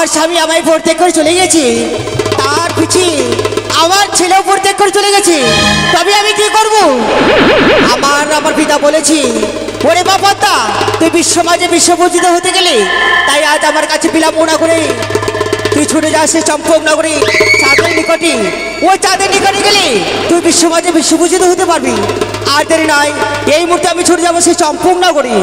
আমার স্বামী আমায় পরিত্যাগ করে চলে গেছে, তার পিছিয়ে আমার ছেলেও পরিত্যাগ করে চলে গেছে, তবে আমি কি করব? আমার পিতা বলেছি, ওরে বাপা, তুই বিশ্ব মাঝে বিশ্বপূজিত হতে গেলে তাই আজ আমার কাছে বিলম্ব না করে তুই ছুটে যাস সে চম্পক নগরী চাঁদের নিকটে। ওই চাঁদের নিকটে গেলে তুই বিশ্ব মাঝে বিশ্বপূজিত হতে পারবি। আর দেরি নয়, এই মুহূর্তে আমি ছুটে যাবো সেই চম্পক নগরী।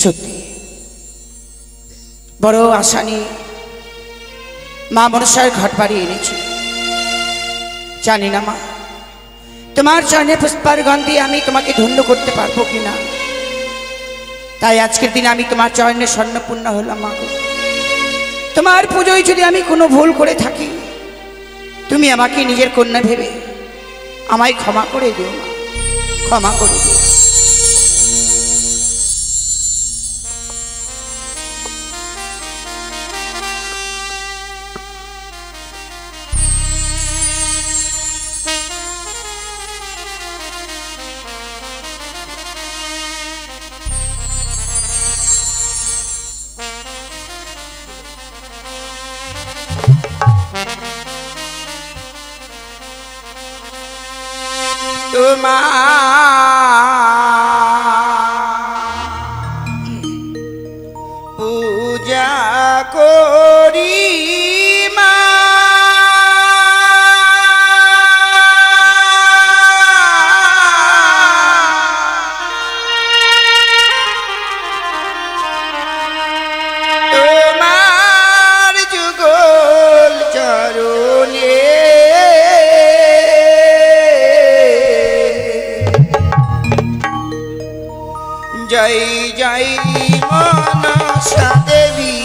সত্যি বড় আশা নিয়ে মা মনসার ঘট বাড়ি এনেছি। জানি না মা, তোমার চরণে পুষ্পার গন্ধে আমি তোমাকে ধন্য করতে পারবো কিনা, তাই আজকের দিনে আমি তোমার চরণে স্বর্ণপূর্ণ হলাম। মা গো, তোমার পুজোয় যদি আমি কোনো ভুল করে থাকি, তুমি আমাকে নিজের কন্যা ভেবে আমায় ক্ষমা করে দিও মা, ক্ষমা করে দিও। পূজা করি মা, তোমার যুগল চরণে জয় জয় মনসা দেবী,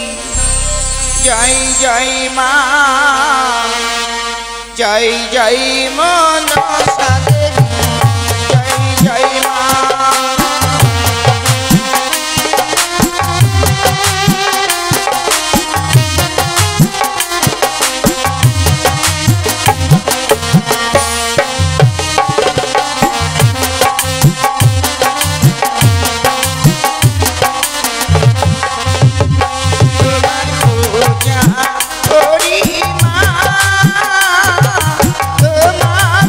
জয় জয় মা, জয় জয় মনসা দেবী, জয় জয় মা। তোমার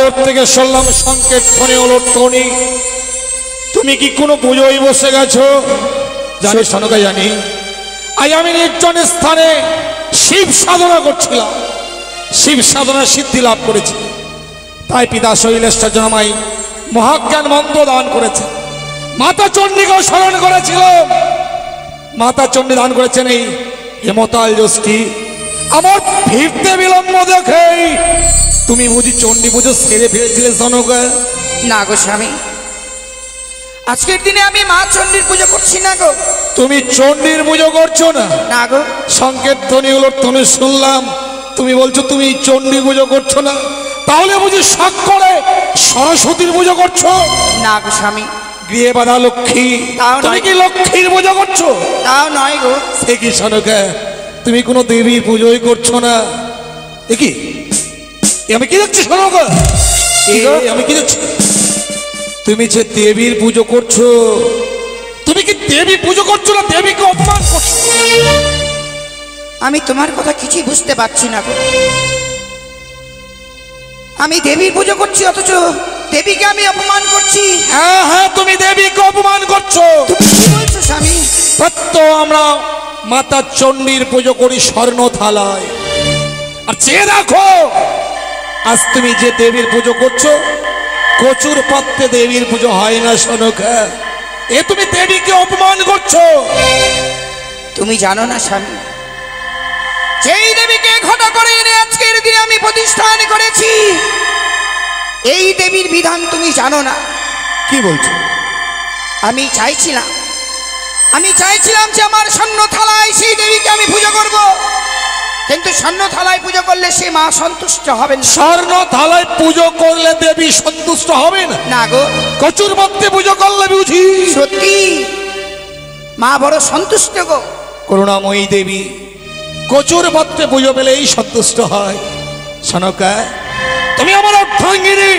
চাদর থেকে শুনলাম সংকেত ফোনে হলো টনি, তুমি কি কোনো পুজোয় বসে গেছো? জানি সনকা, জানি। আজ আমি নির্জনের স্থানে শিব সাধনা করছিলাম, শিব সাধনা সিদ্ধি লাভ করেছি। তাই পিতা শৈলেশ্বর জনমাই মহাজ্ঞান মন্ত্র দান করেছে, মাতা চণ্ডীকেও স্মরণ করেছিল। মাতা চণ্ডী দান করেছেন এই হেমতাল জ্যোষ্ঠী। আমার ফিরতে বিলম্ব দেখেই তুমি বুঝি চণ্ডী পুজো সেরে ফেলেছিলে সনকা? না গো স্বামী, আজকের দিনে আমি মা চণ্ডীর পুজো করছি না গো। তুমি চণ্ডীর পুজো করছো না? না গো। সংকেত ধ্বনি হলো তুমি শুনলাম, তুমি বলছো তুমি চণ্ডী পুজো করছো না, তাহলে বুঝি শখ করে সরস্বতীর পুজো করছো? না গো স্বামী। গৃহে বাধা লক্ষ্মী, তাও তুমি নয়। কি লক্ষ্মীর পুজো করছো? তাও নয় গো। সে কি সনকা, তুমি কোনো দেবীর পুজোই করছো না? এ কি আমি কি দেখছি সনকা? আমি কি দেখছি? তুমি যে দেবীর পুজো করছো, তুমি কি দেবী পুজো করছো না দেবীকে অপমান করছো? আমি তোমার কথা কিছুই বুঝতে পারছি না গো। আমি দেবীর পুজো করছি অথচ দেবীকে আমি অপমান করছি। হ্যাঁ হ্যাঁ, তুমি দেবীকে অপমান করছো। তুমি কি বলছো স্বামী? সত্য, আমরা মাতা চণ্ডীর পুজো করি স্বর্ণ থালায়। আর চেয়ে দেখো, আজ তুমি যে দেবীর পুজো করছো, কচুর পাত্রে দেবীর পুজো হয় না সনকা। এ তুমি দেবীকে অপমান করছো। তুমি জানো না স্বামী, যেই দেবীকে ঘটা করে এনে আজকের দিনে আমি প্রতিষ্ঠান করেছি, এই দেবীর বিধান তুমি জানো না। কি বলছো? আমি চাইছিলাম যে আমার স্বর্ণ থালায় সেই দেবীকে আমি পুজো করব, কিন্তু স্বর্ণ থালায় পুজো করলে সে মা সন্তুষ্ট হবেন না। স্বর্ণ থালায় পুজো করলে দেবী সন্তুষ্ট হবে না? না গো। কচুর পাত্রে পুজো করলে বুঝি সত্যি মা বড় সন্তুষ্ট গো। করুণাময়ী দেবী কচুর পাত্রে পুজো পেলেই সন্তুষ্ট হয়। সনকা, তুমি আমার অর্ধাঙ্গিনী,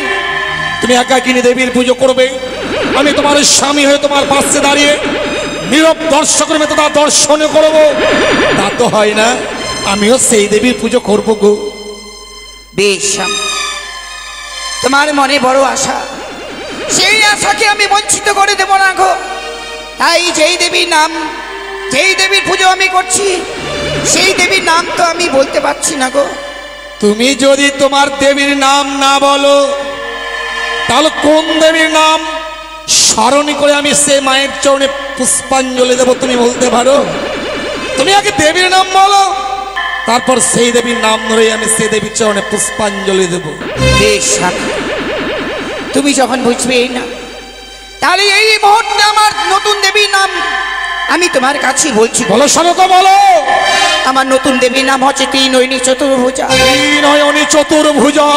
তুমি একাকিনী দেবীর পুজো করবে, আমি তোমার স্বামী হয়ে তোমার পাশে দাঁড়িয়ে নীরব দর্শকের মতো তার দর্শন করব, তা তো হয় না। আমিও সেই দেবীর পুজো করবো গো। বেশ স্বামী, তোমার মনে বড় আশা, সেই আশাকে আমি বঞ্চিত করে দেব না গো। তাই যেই দেবীর পুজো আমি করছি, সেই দেবীর নাম তো আমি বলতে পারছি না গো। তুমি যদি তোমার দেবীর নাম না বলো, তাহলে কোন দেবীর নাম স্মরণ করে আমি সে মায়ের চরণে পুষ্পাঞ্জলি দেব তুমি বলতে পারো? তুমি আগে দেবীর নাম বলো, তারপর সেই দেবীর নাম ধরে আমি সেই দেবীর চরণে পুষ্পাঞ্জলি দেব। বেশ স্বামী, তুমি যখন বুঝবে না, তাহলে এই মুহূর্তে আমার নতুন দেবীর নাম আমি তোমার কাছেই বলছি। বলো সনকা, বলো। আমার নতুন দেবীর নাম হচ্ছে ত্রিনয়নী চতুর্ভুজা। ত্রিনয়নী চতুর্ভুজা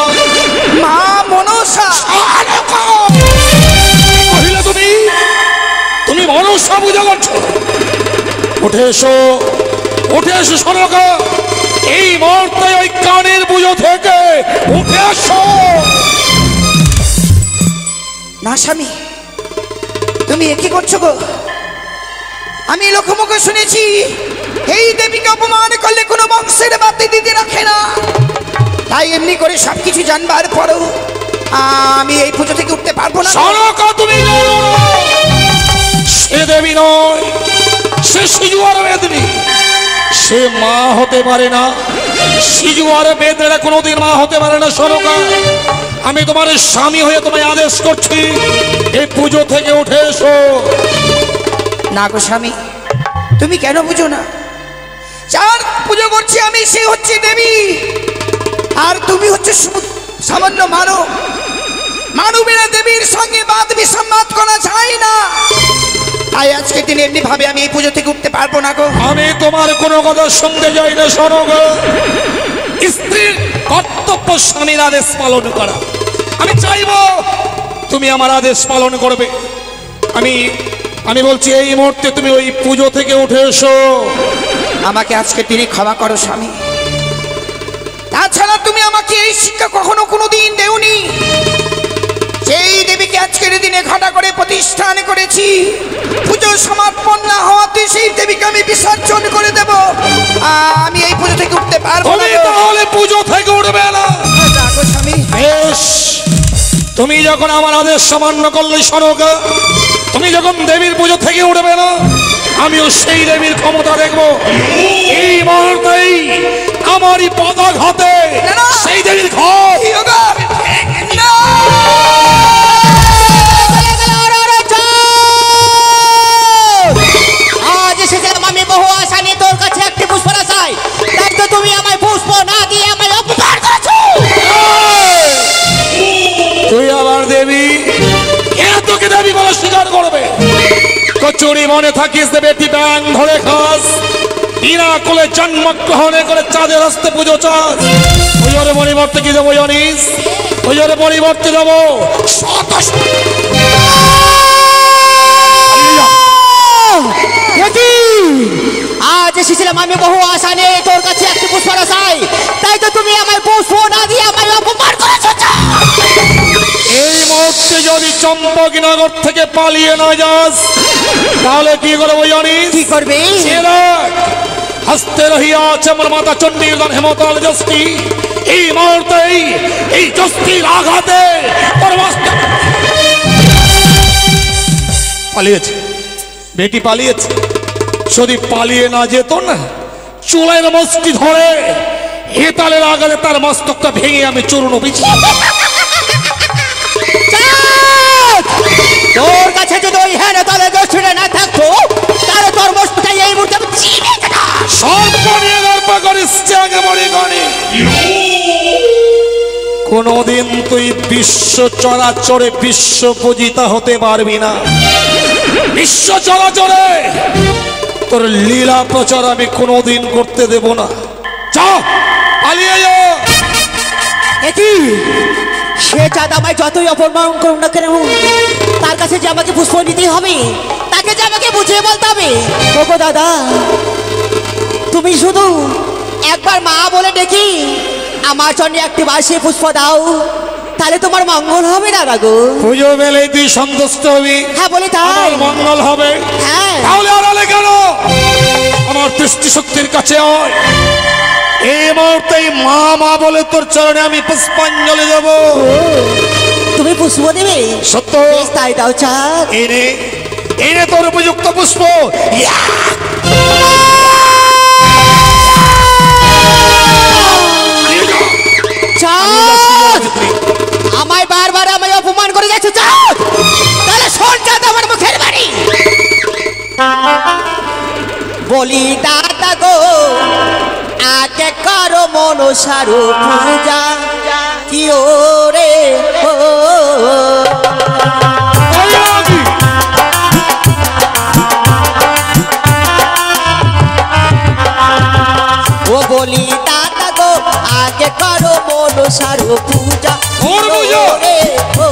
মা মনসা। কহিলে তুমি, তুমি মনসা পূজা করছো? উঠে এসো, উঠে এসো সনকা, এই মুহূর্তে ওই কানের পুজো থেকে উঠে এসো। না স্বামী, তুমি একই করছো গো। আমি লোকমুখে শুনেছি এই দেবীকে অপমান করলে কোনো বংশের বাতি দিতে রাখে না। তাই এমনি করে সবকিছু জানবার পরেও আমি এই পুজো থেকে উঠতে পারবো না। সনকা, তুমি জানো না, সে দেবী নয়, সে সিজুয়ার বেদনী, সে মা হতে পারে না। সিজুয়ার বেদনীরা কোনোদিন মা হতে পারে না। সনকা, আমি তোমার স্বামী হয়ে তোমায় আদেশ করছি, এই পুজো থেকে উঠে এসো। না গো স্বামী, তুমি কেন বুঝো না? যার পুজো করছি আমি, সে হচ্ছে দেবী, আর তুমি হচ্ছে সামান্য মানব। মানবেরা দেবীর সঙ্গে বাদ বিসম্বাদ করা যায় না। তাই আজকের দিনে এমনি ভাবে আমি এই পুজো থেকে উঠতে পারবো না গো। আমি তোমার কোনো কথা শুনতে যাই না সনকা। স্ত্রীর কর্তব্য স্বামীর আদেশ পালন করা। আমি চাইবো তুমি আমার আদেশ পালন করবে। আমি বলছি এই মুহূর্তে তুমি ওই পুজো থেকে উঠে এসো। আমাকে আজকের দিনে ক্ষমা করো স্বামী। তাছাড়া তুমি আমাকে এই শিক্ষা কখনো কোনোদিন দেওনি। সেই দেবীকে আজকের দিনে ঘটা করে প্রতিষ্ঠান করেছি, পুজো সমাপন না হওয়াতে সেই দেবীকে আমি বিসর্জন করে দেব। আমি এই পুজো থেকে উঠতে পারবো না। তাহলে পুজো থেকে উঠবে না? স্বামী। বেশ, তুমি যখন আমার আদেশ সামান্য করলে সনকা, তুমি যখন দেবীর পুজো থেকে উঠবে না, আমিও সেই দেবীর ক্ষমতা দেখবো। এই মুহূর্তেই আমারই পদাঘাতে সেই দেবীর ঘর আজ এসেছিলাম আমি বহু আশা নিয়ে তোর কাছে একটি পুষ্প না চাই, তাই তো তুমি আমায় পুষ্প না দিয়ে আমায় অপমান করেছো। তুই আবার দেবী? কে তোকে দেবী বলে স্বীকার করবে? কচুরি মনে থাকিস দেবে, তুই ব্যাং ধরে খাস, বিনা কোলে জন্মগ্রহণে করে চাঁদের হস্তে পুজো চাস। পুজোর পরিবর্তে কি দেবো জানিস? পুজোর পরিবর্তে দেবো আজ এসেছিলাম আমি বহু আশা নিয়ে তোর কাছে একটি পুষ্প না চাই, তাই তো তুমি আমায় পুষ্প না দিয়ে আমায় অপমান করেছো। এই মুহূর্তে যদি চম্পকনগর থেকে পালিয়ে না যাস, তাহলে কি করবো জানিস? কি করবে? হস্তে রহিয়াছে আমার মাতা চণ্ডীর দান হেমতাল যষ্টি। এই মুহূর্তে এই যষ্টির আঘাতে পালিয়েছে, বেটি পালিয়েছে। যদি পালিয়ে না যেত না, চুলের মস্তি ধরে হেতালের আঘাতে তার মস্তকটা ভেঙে আমি চূর্ণ বিছিয়ে। তোর কাছে যদি ওই হ্যাঁ তাহলে দোষটা না থাকতো, তাহলে তোর মস্তটা এই মুহূর্তে আমি চিনে যেতাম। সর্প নিয়ে গল্প করিস আগে মনে করে। কোনদিন তুই বিশ্ব চরাচরে বিশ্ব পূজিতা হতে পারবি না। বিশ্ব চরাচরে তোর লীলা প্রচার আমি কোনদিন করতে দেব না। যা, পালিয়ে যা। একই সে চাঁদ আমায় যতই অপমান করুন না কেন, তার কাছে যে আমাকে পুষ্প নিতে হবে, তাকে যে আমাকে বুঝিয়ে বলতে হবে। ওগো দাদা, তুমি শুধু একবার মা বলে ডেকে আমার জন্য একটি বাসি পুষ্প দাও, তাহলে তোমার মঙ্গল হবে দাদা গো। পুজো বেলে তুই সন্তুষ্ট হবি? হ্যাঁ বলি তাই। আমার মঙ্গল হবে? হ্যাঁ। তাহলে আড়ালে কেন? আমার দৃষ্টি শক্তির কাছে হয়। এই মুহূর্তে মা মা বলে তোর চরণে আমি পুষ্পাঞ্জলি দেব। তুমি পুষ্প দেবে? সত্য? বেশ, তাই দাও চাঁদ। এনে এনে তোর উপযুক্ত পুষ্প। চাঁদ, আমায় বারবার আমায় অপমান করে যাচ্ছ চাঁদ। তাহলে শোন চাঁদ, আমার মুখের বাড়ি বলি দাদা গো, আগে কারো মনসারু পূজা কি ওরে ও। ও বলি দাদা গো, আগে কারো মনসারু পূজা রে ও।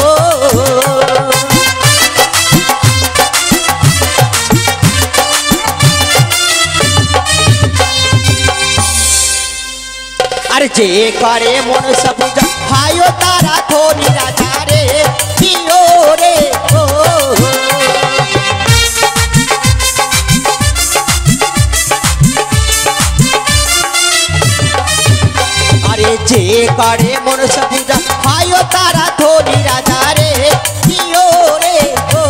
আরে যে করে মনসা পূজা হয় তারা ধনী রাজা রে কিও রে ও। আরে যে করে মনসা পূজা হয় তারা ধনী রাজা রে কিও রে ও।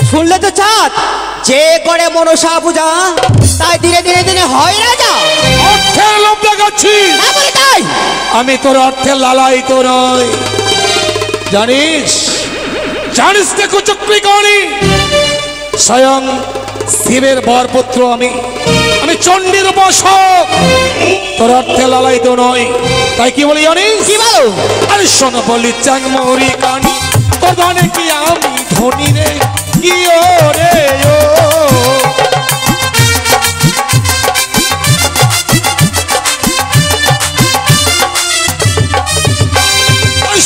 শুনলে তো চাঁদ, যে করে মনসা পূজা তাই ধীরে ধীরে ধীরে হয় রাজা। অর্থের লোভ দেখাচ্ছি? না বলি তাই। আমি তোর অর্থের লালাই তো নয়, জানিস? জানিস না কুচক্রি করি? স্বয়ং শিবের বরপুত্র আমি, আমি চণ্ডীর উপাসক। তোর অর্থে লালাই তো নয়, তাই কি বলি জানিস? কি বলো? আরে শোনো বলি চাংমরি কানি, তোর ধনে কি আমি ধনী রে কি ও রে ও।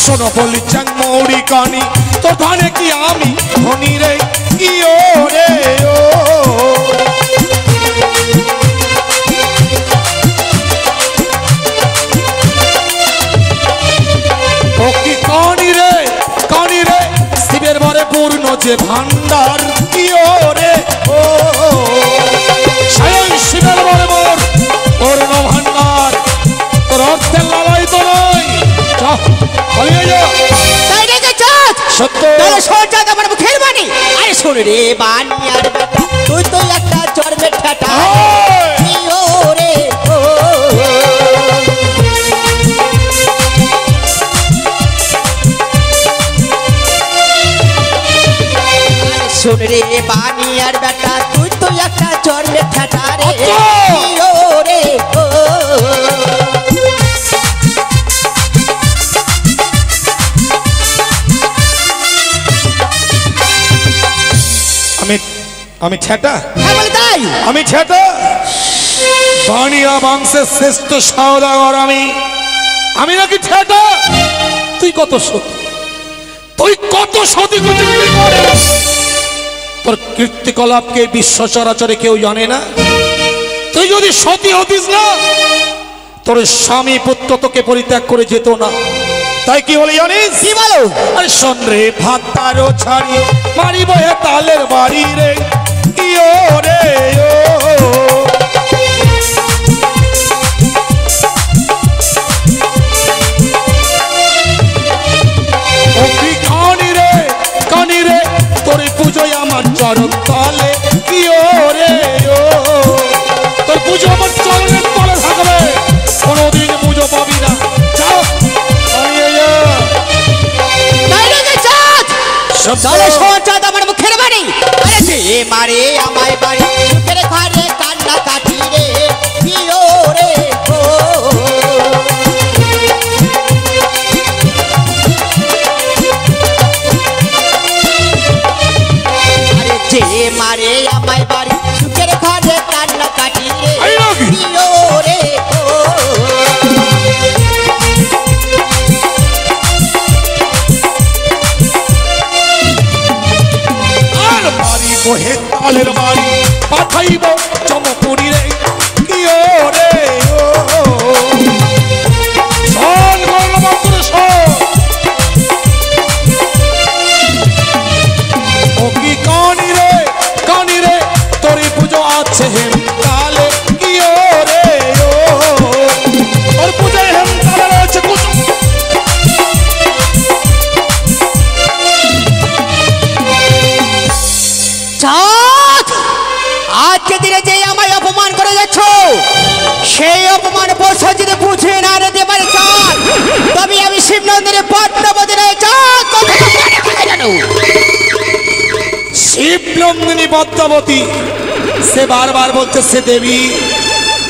শোনো বলি চাংমরি কানি, তোর ধনে কি আমি ধনী রে কি ও রে ও। ও কি কানি রে, কানি রে, শিবের বরে পূর্ণ যে ভান্ডার কি ও রে ও। পালিয়ে যা। তাই নাকি চাঁদ? সত্য। তাহলে শোন চাঁদ আমার মুখের বাণী। আরে শোন রে বাণী আর বেটা, তুই তো একটা চর্মের ঠাটা ওই! ও রে ও। আরে শোন রে বাণী আর বেটা, তুই তো একটা চর্মের ঠাটা রে ও রে ও। আমি ছেটা, হ্যাঁ বলে তাই। আমি ছেটা। বানিয়া বংশের শ্রেষ্ঠ সওদাগর আমি নাকি ছেটা? তুই কত সতী, তুই কত সতী কুচুরি করিস? তোর কীর্তিকলাপকে বিশ্ব চরাচরে কেউ জানে না। তুই যদি সতী হতিস না, তোর স্বামী পুত্র তোকে পরিত্যাগ করে যেত না। তাই কি বলে জানিস? কি বলো? আরে শোন রে, ভাত তারও ছাড়ি মারিব হে তালের বাড়ি রে ইয়ো রে ও। ও কি কানি রে তোর পুজোয় আমার চরণ তলে ইয়ো রে ও। তোর পুজো আমার চরণের তলে থাকবে, কোনোদিন পুজো পাবি না। যাও পালিয়ে যা। তাহলে শোন চাঁদ আমার মুখের বাণী। আরে যে মারে আমায় বাড়ি, মুখের ঘরে কান্না কাটি রে ইয়ো রে ও। আরে যে মারে আমায় বাড়ি, মুখের ঘরে কান্না কাটি রে ইয়ো রে ও। আর বাড়ি বহে তালের বাড়ি পাঠাইব চমপুরি রে ইয়ো রে ও। শোন গণমাত্র শোন, ও কি কানি রে তোর পুজো আছে হেম তালে ইয়ো রে ও। তোর পুজোয় হেম তালে রয়েছে কুসুম। চাঁদ, আজকে দিনে যে আমায় অপমান করে যাচ্ছ, সেই অপমান বর্ষা যদি বুঝে না রেতে পারে চাঁদ, তবে আমি শিবনন্দিনী পদ্মাবতী রে চাঁদ। শিবনন্দিনী পদ্মাবতী, সে বারবার বলছে সে দেবী।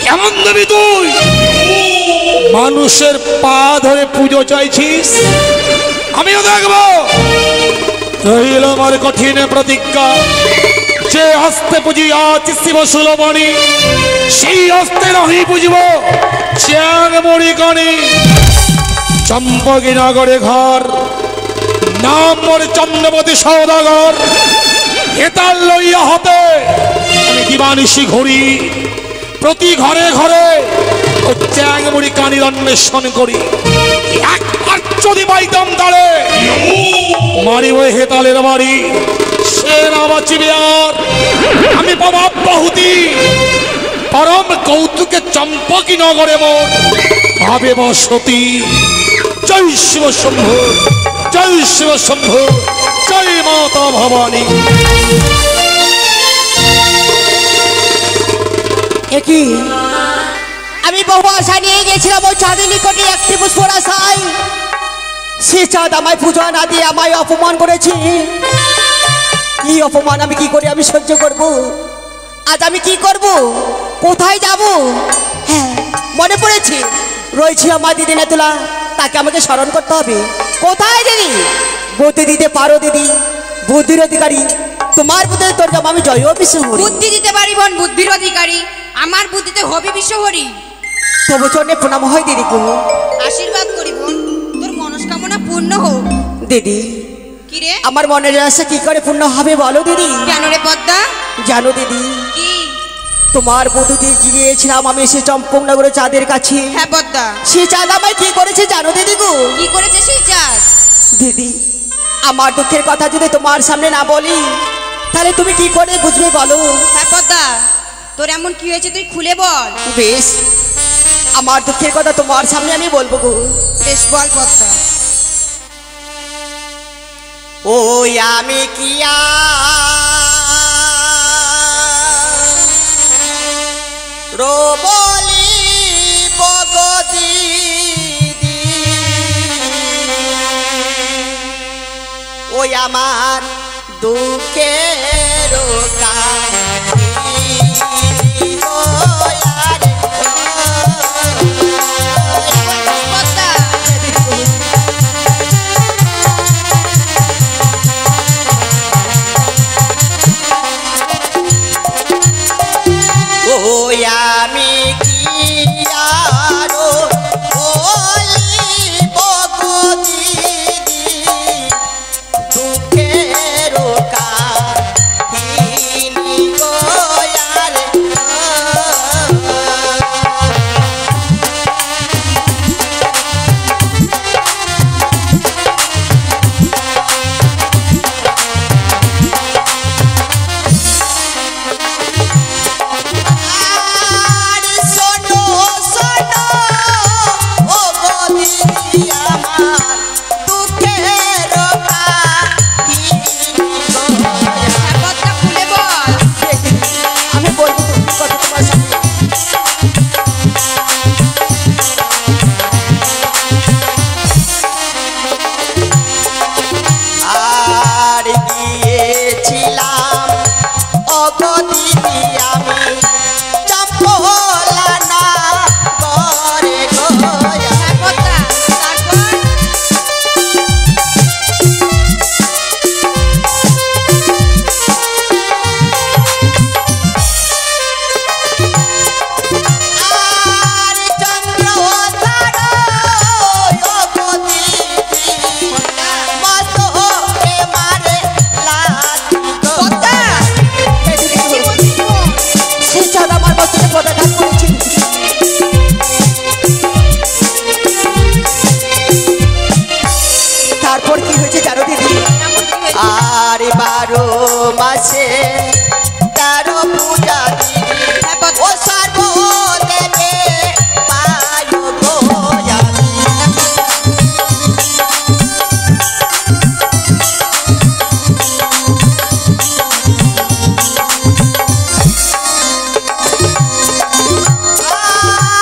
কেমন দেবী তুই? মানুষের পা ধরে পুজো চাইছিস? আমিও দেখবো। রইল আমার কঠিন প্রতিজ্ঞা, যে হস্তে পুজি আছি শিব সুলমণি, সেই হস্তে নহি বুঝব চ্যাং মরি গণি। চম্পকী নগরে ঘর, নাম মোর চন্দ্রবতী সওদাগর। হেতাল লইয়া হতে আমি দিবানিশি ঘুরি, প্রতি ঘরে ঘরে ও চ্যাং মুড়ি কানির অন্বেষণ করি। একবার যদি পাইতাম তারে মারিব হেতালের বাড়ি, সে না বাঁচিবে আর। আমি পাবো বহুতি পরম কৌতুকে চম্পকী নগরে মোর ভাবে বসতি। জয় শিব শম্ভু, জয় শিব শম্ভু, জয় মাতা ভবানী। একই আমি বহু আশা নিয়ে গেছিলাম ওই চাঁদের নিকটে একটি পুষ্পর আশায়, সে চাঁদ আমায় পূজা না দিয়ে আমায় অপমান করেছে। কি অপমান আমি কি করে আমি সহ্য করব? আজ আমি কি করব? কোথায় যাব? হ্যাঁ মনে পড়েছে, রয়েছে আমার দিদি নেতুলা, তাকে আমাকে স্মরণ করতে হবে। কোথায় দিদি? বুদ্ধি দিতে পারো দিদি, বুদ্ধির অধিকারী তোমার বুদ্ধি তোর নাম আমি জয় বিশ্বহরি। বুদ্ধি দিতে পারি বোন, বুদ্ধির অধিকারী আমার বুদ্ধিতে হবি বিশ্বহরি। তবু চরণে প্রণাম হয় দিদি গো। আশীর্বাদ করি বোন, তোর মনস্কামনা পূর্ণ হোক। দিদি কি রে? আমার মনের আশা কি করে পূর্ণ হবে বলো দিদি? কেন রে পদ্মা? জানো দিদি, কি? তোমার বধূতে গিয়েছিলাম আমি সে চম্পকনগরের চাঁদের কাছে। হ্যাঁ পদ্মা, সে চাঁদ আমায় কি করেছে জানো দিদি গো? কি করেছে সেই চাঁদ? দিদি আমার দুঃখের কথা যদি তোমার সামনে না বলি, তাহলে তুমি কি করে বুঝবে বলো? হ্যাঁ পদ্মা, তোর এমন কি হয়েছে তুই খুলে বল। বেশ, আমার দুঃখের কথা তোমার সামনে আমি বলবো গো। বেশ বল পদ্মা। ওই আমি কিয়া রবলি বগদি ওই আমার দুঃখের ওই আমি কি আরো দুঃখের কাহিনী গোয়ার তারপর কি হয়েছে জানো দিদি? আর 12 মাসে 13 পূজা দিদি ও সর্বদেবে পায়ো গোয়া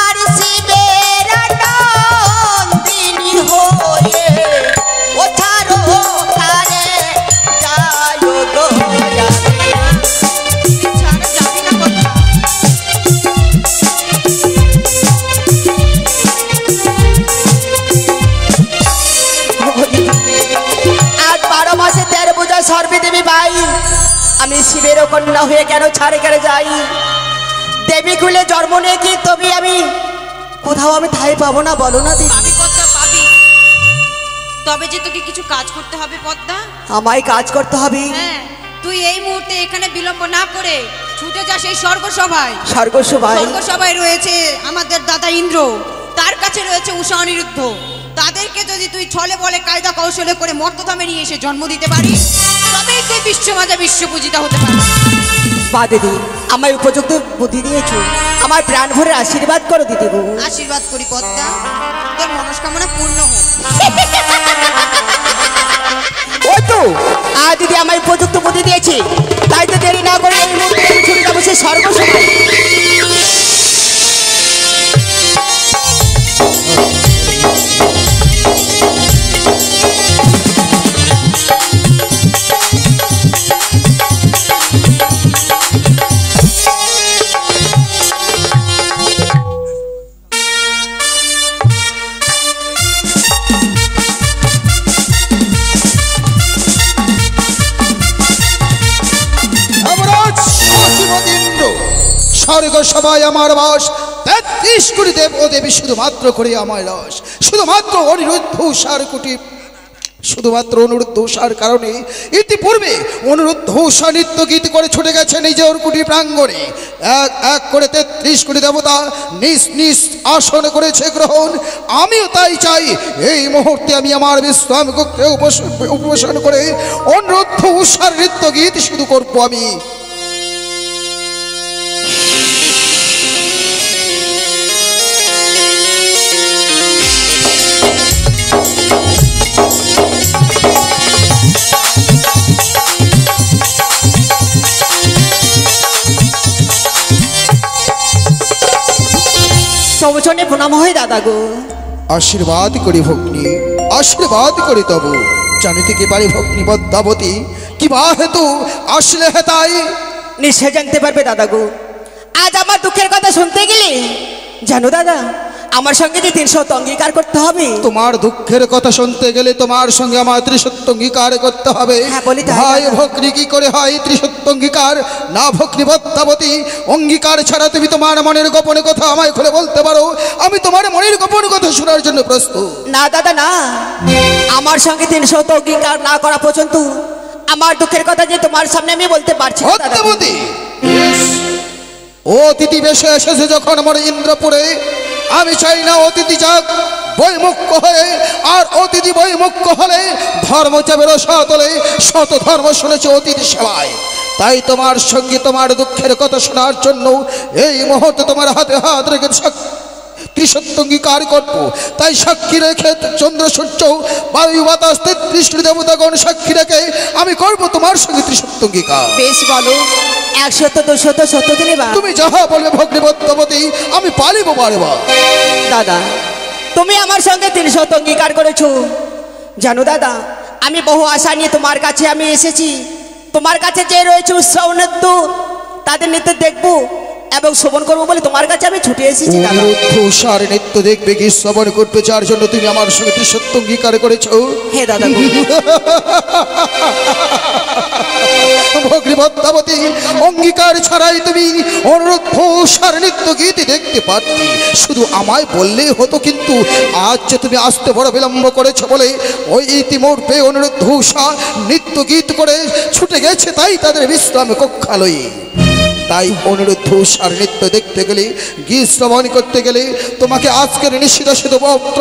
আর শিবের নন্দিনী হয়ে ওঠারো ধারে যায় গোয়া আজ 12 মাসে 13 পূজা সর্বে দেবী ভাই আমি শিবের কন্যা হয়ে কেন ছাড়ে কেন যাই দেবী কুলে জন্ম নিয়ে কি তবে আমি কোথাও আমি ঠাই পাবো না বলো না দিদি? পাবি পদ্মা পাবি, তবে যে তোকে কিছু কাজ করতে হবে পদ্মা। আমায় কাজ করতে হবে? হ্যাঁ, তুই এই মুহূর্তে এখানে বিলম্ব না করে ছুটে যা সেই স্বর্গসভায়। স্বর্গসভায়? স্বর্গসভায় রয়েছে আমাদের দাদা ইন্দ্র, তার কাছে রয়েছে উষা অনিরুদ্ধ। তাদেরকে যদি তুই ছলে বলে কায়দা কৌশলে করে মর্তধামে নিয়ে এসে জন্ম দিতে পারিস, তবেই তুই বিশ্বমাতা বিশ্বপূজিতা হতে পারবি। বা দিদি আমায় উপযুক্ত বুদ্ধি দিয়েছো, আমার প্রাণ ভরে আশীর্বাদ করো দিদি গো। আশীর্বাদ করি পদ্মা, তোর মনস্কামনা পূর্ণ হোক। ওই তো দিদি আমায় উপযুক্ত বুদ্ধি দিয়েছে, তাই তো দেরি না করে এই মুহূর্তে আমি ছুটে যাবো সেই স্বর্গসভায়। স্বর্গ সবাই আমার বাস, 33 কোটি দেব ও দেবী শুধুমাত্র করে আমার রস, শুধুমাত্র অনিরুদ্ধ উষার কোটি, শুধুমাত্র অনুরুদ্ধ উষার কারণে ইতিপূর্বে অনুরুদ্ধ উষা নৃত্য গীত করে ছুটে গেছে নিজের কুটি প্রাঙ্গণে। এক এক করে 33 কোটি দেবতা নিজ নিজ আসন করেছে গ্রহণ। আমিও তাই চাই এই মুহূর্তে আমি আমার বিশ্রাম কক্ষে উপবেশন করে অনুরুদ্ধ উষার নৃত্য গীত শুরু করবো আমি। চরণে প্রণাম হয় দাদা গো। আশীর্বাদ করি ভগ্নী, আশীর্বাদ করি তবু। জানিতে কি পারি ভগ্নী পদ্মাবতী, কি বা হেতু আসলে হে তাই? নিশ্চয় জানতে পারবে দাদা গো। আজ আমার দুঃখের কথা শুনতে গেলে জানো দাদা, আমার সঙ্গে যে 300 অঙ্গীকার করতে হবে। তোমার দুঃখের কথা শুনতে গেলে তোমার সঙ্গে আমার ত্রিসত্য অঙ্গীকার করতে হবে। হ্যাঁ, বলি তাই ভাই দাদা। ভগ্নী কি করে হয় ত্রিসত্য অঙ্গীকার? না ভগ্নী পদ্মাবতী, অঙ্গীকার ছাড়া তুমি তোমার মনের গোপন কথা আমায় খুলে বলতে পারো। আমি তোমার মনের গোপন কথা শোনার জন্য প্রস্তুত। না দাদা না, আমার সঙ্গে 300 অঙ্গীকার না করা পর্যন্ত আমার দুঃখের কথা যে তোমার সামনে আমি বলতে পারছি না দাদা গো। পদ্মাবতী, অতিথি বেশে এসেছে যখন আমার ইন্দ্রপুরে, আমি চাই না অতিথি যাক বৈমুখ্য হয়ে। আর অতিথি বৈমুখ্য হলে ধর্ম যাবে রসাতলে। শত ধর্ম শুনেছে অতিথি সেবায়। তাই তোমার সঙ্গে তোমার দুঃখের কথা শোনার জন্য এই মুহূর্তে তোমার হাতে হাত রেখে ত্রিসত্য অঙ্গীকার করবো। তাই সাক্ষী রেখে চন্দ্র সূর্য বায়ু বাতাস 33 দেবতাগণ সাক্ষী রেখে আমি করব তোমার সঙ্গে ত্রিসত্য অঙ্গীকার। বেশ বলো, 100 200 সত্য দিলে বা তুমি যাহা বলবে ভগ্নী পদ্মাবতী, আমি পালিব বারবা। দাদা, তুমি আমার সঙ্গে 300 অঙ্গীকার করেছো। জানো দাদা, আমি বহু আশা নিয়ে তোমার কাছে আমি এসেছি। তোমার কাছে যে রয়েছে উৎসব নৃত্য, তাদের নৃত্য দেখবো এবং শ্রবণ করবো বলে তোমার কাছে আমি ছুটে এসেছি দাদা। তুষার নৃত্য দেখবে কি শ্রবণ করবে, যার জন্য তুমি আমার সঙ্গে ত্রিসত্য অঙ্গীকার করেছো। হে দাদা গো। ভগ্নী পদ্মাবতী, অঙ্গীকার ছাড়াই তুমি অনুরুদ্ধ নৃত্য গীত দেখতে পারতি। শুধু আমায় বললেই হতো, কিন্তু আজ যে তুমি আসতে বড় বিলম্ব করেছো বলে ওই ইতিমধ্যে অনুরুদ্ধ নৃত্য গীত করে ছুটে গেছে, তাই তাদের বিশ্রাম কক্ষালয়ে। তাই অনুরুদ্ধ নৃত্য দেখতে গেলে, গীত শ্রবণ করতে গেলে তোমাকে আজকের নিষিদ্ধ পত্র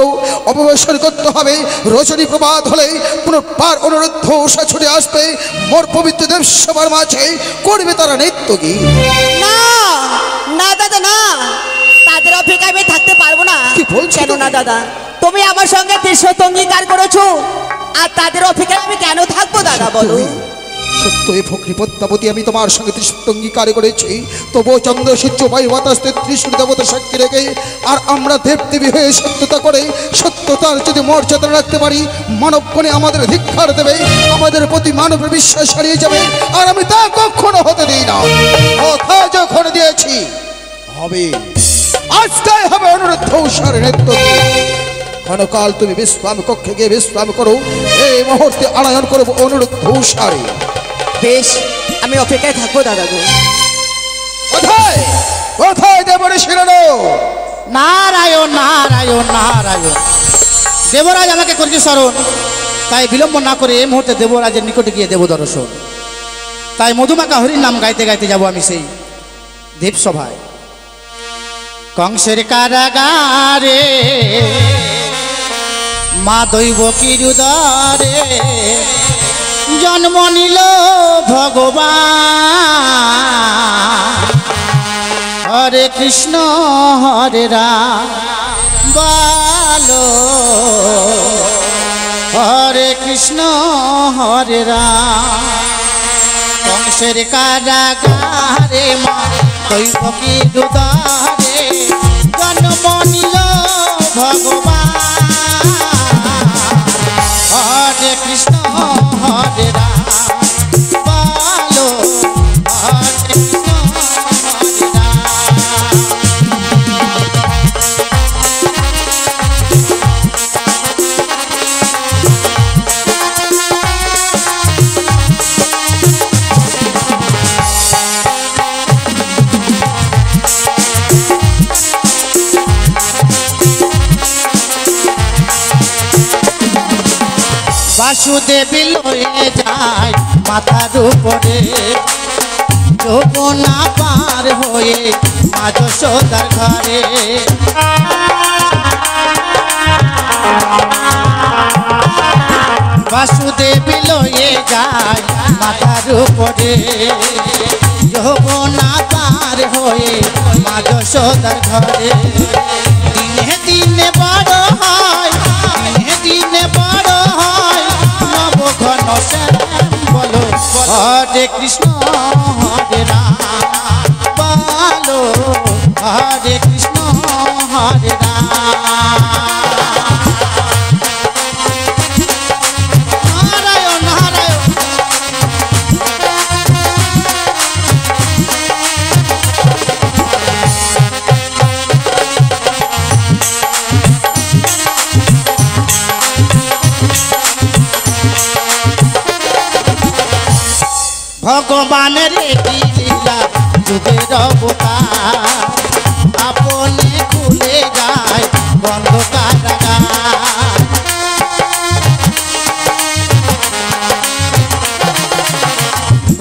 অপবেশন করতে হবে। রজনী প্রভাত হলে পুনর্বার অনুরুদ্ধ ছুটে আসবে মোর পবিত্র দেব সবার মাঝে, করবে তারা নৃত্য গীত। না না দাদা না, তাদের অপেক্ষায় আমি থাকতে পারবো না। কি বলছো কেন না তুমি? দাদা, তুমি আমার সঙ্গে 300 অঙ্গীকার করেছো, আর তাদের অপেক্ষায় আমি কেন থাকবো দাদা বলো? সত্য এ ভগ্নী পদ্মাবতী, আমি তোমার সঙ্গে ত্রিসত্য অঙ্গীকার করেছি। তবুও চন্দ্র সূর্য বায়ু বাতাস 33 দেবতা সাক্ষী রেখে আর আমরা দেবদেবী হয়ে সত্যতা করে সত্যতার যদি মর্যাদা রাখতে পারি, মানবগণে আমাদের ধিক্কার দেবে, আমাদের প্রতি মানবের বিশ্বাস হারিয়ে যাবে। আর আমি তা কখনো হতে দিই না। কথা যখন দিয়েছি হবে, আজটাই হবে অনুরুদ্ধ নৃত্য। ক্ষণকাল তুমি বিশ্রাম কক্ষে গিয়ে বিশ্রাম করো, এই মুহূর্তে আনয়ন করবো অনুরুদ্ধ। বেশ, আমি অপেক্ষায় থাকবো দাদা গো। কোথায় কোথায় দেবরে শিরানো? নারায়ণ নারায়ণ নারায়ণ। দেবরাজ আমাকে করেছে স্মরণ, তাই বিলম্ব না করে এই মুহূর্তে দেবরাজের নিকটে গিয়ে দেব দর্শন। তাই মধুমাকা হরির নাম গাইতে গাইতে যাব আমি সেই দেবসভায়। কংসের কারাগারে মা দৈব কিরুদরে জন্ম নিল ভগবান। হরে কৃষ্ণ হরে রাম বলো, হরে কৃষ্ণ হরে রাম। কংসের কারাগারে মা দৈব কিরুদরে জন্ম নিল ভগবান। হরে কৃষ্ণ হরে রাম বলো, হরে কৃষ্ণ হরে রাম। বাসুদেবী লয়ে যায় মাথার উপরে, যমুনা পার হয়ে মা যশোদার ঘরে। বাসুদেবী লয়ে যায় মাথার উপরে, যমুনা পার হয়ে মা যশোদার ঘরে। দিনে দিনে বড় হয়, দিনে দিনে বড় হয় নবঘন শ্যাম বলো, হরে কৃষ্ণ হরে রাম বলো, হরে কৃষ্ণ হরে রাম। ভগবানের কি লীলা যুগের অবতার আপনে খুলে যায় বন্ধ কারাগার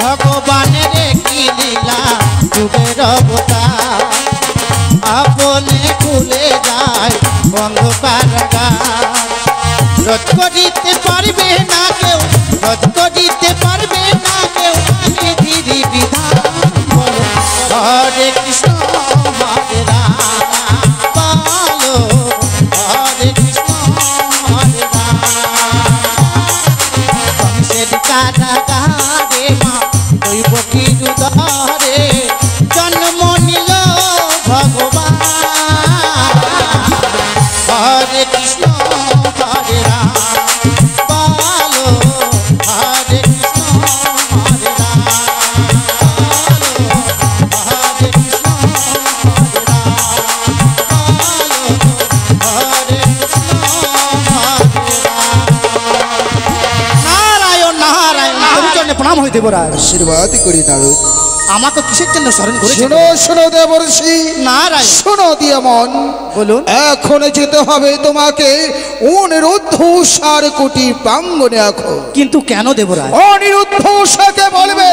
ভগবানের কি লীলা যুগের অবতার আপনে খুলে যায় বন্ধ কারাগার রোধ করিতে পারবে না কেউ রোধ করিতে পারবে না কেউ বিধি বিধান বলো হরে কৃষ্ণ হরে রাম বলো হরে কৃষ্ণ হরে রাম কংসের কারাগারে মা দৈব কি হৃদয়ে জন্ম নিল ভগবান হরে কৃষ্ণ হরে রাম বলো হরে কৃষ্ণ হরে রাম বলো হরে কৃষ্ণ হরে রাম বলো হরে কৃষ্ণ হরে রাম নারায়ণ নারায়ণ তোর চরণে প্রণাম হই দেবরাজ আশীর্বাদ করি নারদ আমাকে কিসের জন্য স্মরণ করেছেন শোনো শোনো দেবর্ষি নারায়ণ শোনো দিয়া মন বলুন এখন যেতে হবে তোমাকে অনিরুদ্ধ সার কোটি প্রাঙ্গণে এখন কিন্তু কেন দেবরাজ অনিরুদ্ধ উষাকে বলবে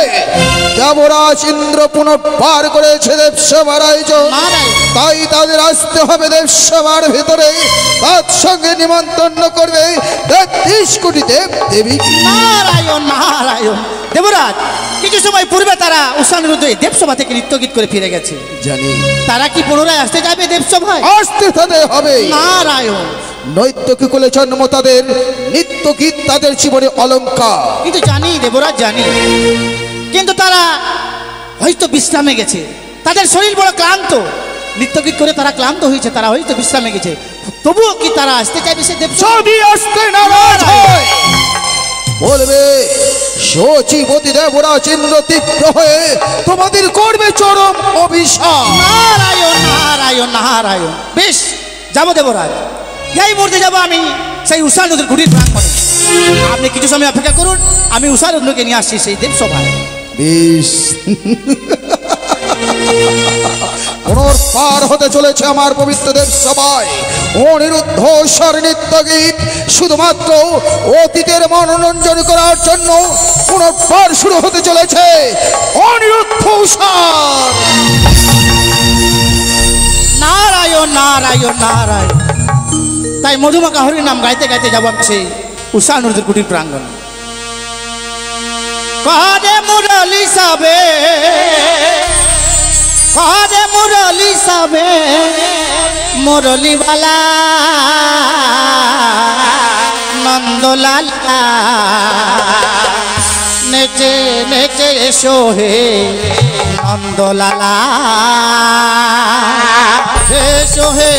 দেবরাজ ইন্দ্র পুনঃপার করেছে দেবসভার আয়োজন নারায়ণ তাই তাদের আসতে হবে দেবসভার ভেতরে তার সঙ্গে নিমন্ত্রণ করবে ৩৩ কোটি দেব দেবী নারায়ণ নারায়ণ দেবরাজ কিছু সময় পূর্বে তারা উষানিরুদ্ধ এই দেবসভা থেকে নৃত্যগীত করে ফিরে গেছে জানি তারা কি পুনরায় আসতে যাবে দেবসভায় আসতে তাদের হবে নারায়ণ নৈত্যকে কোলে জন্ম তাদের নিত্য গীত তাদের জীবনে অলঙ্কার কিন্তু জানি দেবরাজ জানি কিন্তু তারা হয়তো বিশ্রামে গেছে তাদের শরীর বড় ক্লান্ত নৃত্যগীত করে তারা ক্লান্ত হয়েছে তারা হয়তো বিশ্রামে গেছে তবুও কি তারা আসতে চাইবে সে দেবসভা যদি আসতে নারাজ হয় বলবে সচিবতী দেবরাজ ইন্দ্র তীব্র হয়ে তোমাদের করবে চরম অভিশাপ নারায়ণ নারায়ণ নারায়ণ বেশ যাবো দেবরাজ এই মুহূর্তে যাবো আমি সেই উষা নদীর ঘুটির প্রাঙ্গণে আপনি কিছু সময় অপেক্ষা করুন আমি উষা নদীকে নিয়ে আসছি সেই দেবসভায় বেশ পুনর্বার হতে চলেছে আমার পবিত্র দেব সভায় অনিরুদ্ধ স্বর নৃত্য গীত শুধুমাত্র অতীতের মনোরঞ্জন করার জন্য পুনর্বার শুরু হতে চলেছে অনিরুদ্ধ স্বর নারায়ণ নারায়ণ নারায়ণ তাই মধুমাকা হরির নাম গাইতে গাইতে যাবো আমি সেই উষা নদীর কুটির প্রাঙ্গণ কাদে মুরলি সাবে কাদে মুরলি সাবে মুরলিওয়ালা নন্দলালা নেচে নেচে এসো হে নন্দলালা এসো হে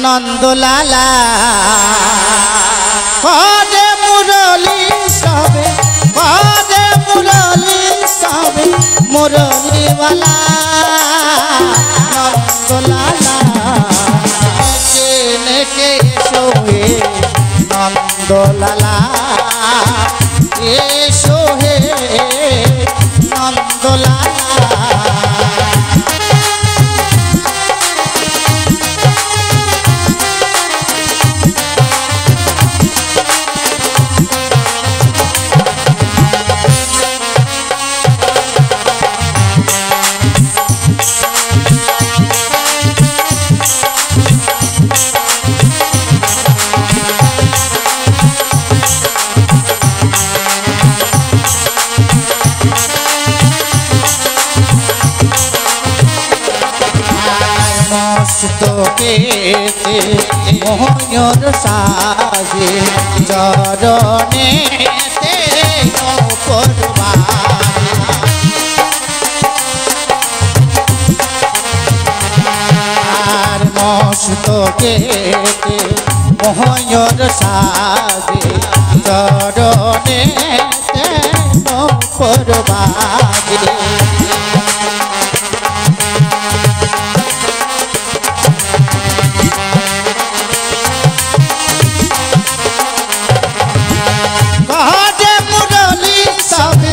নন্দলালা কাদে মুরলি সাবে কাদে মুরলি সাবে মুরলিওয়ালা নন্দলালা নেচে নেচে এসো হে নন্দলালা এসো হে নন্দলালা মস্তকে মোহর সাজে চরণে পরবা আর মস্তকে মোহর সাজে চরণে পরবা কাদে মুরলি সাবে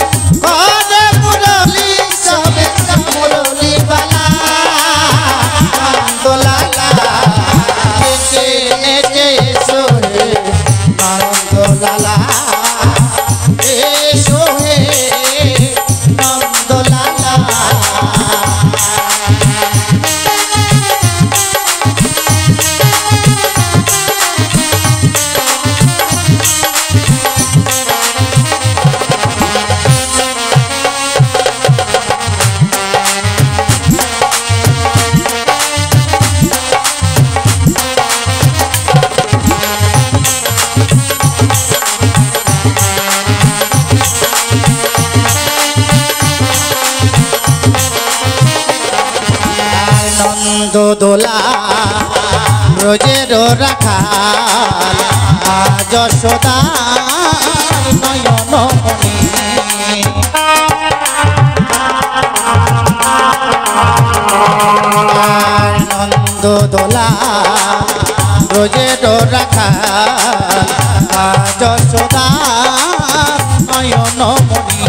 দোলা ব্রজের রাখাল যশোদা নয়নমণি নন্দ দোলা ব্রজের রাখাল যশোদা নয়নমণি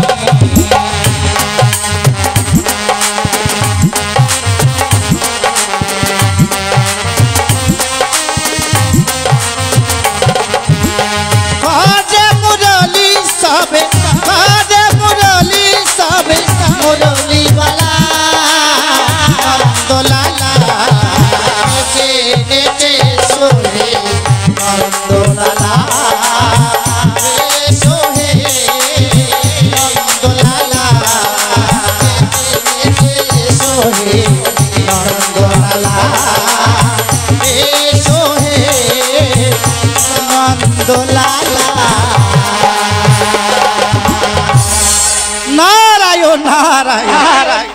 নারায়ণ নারায়ণ।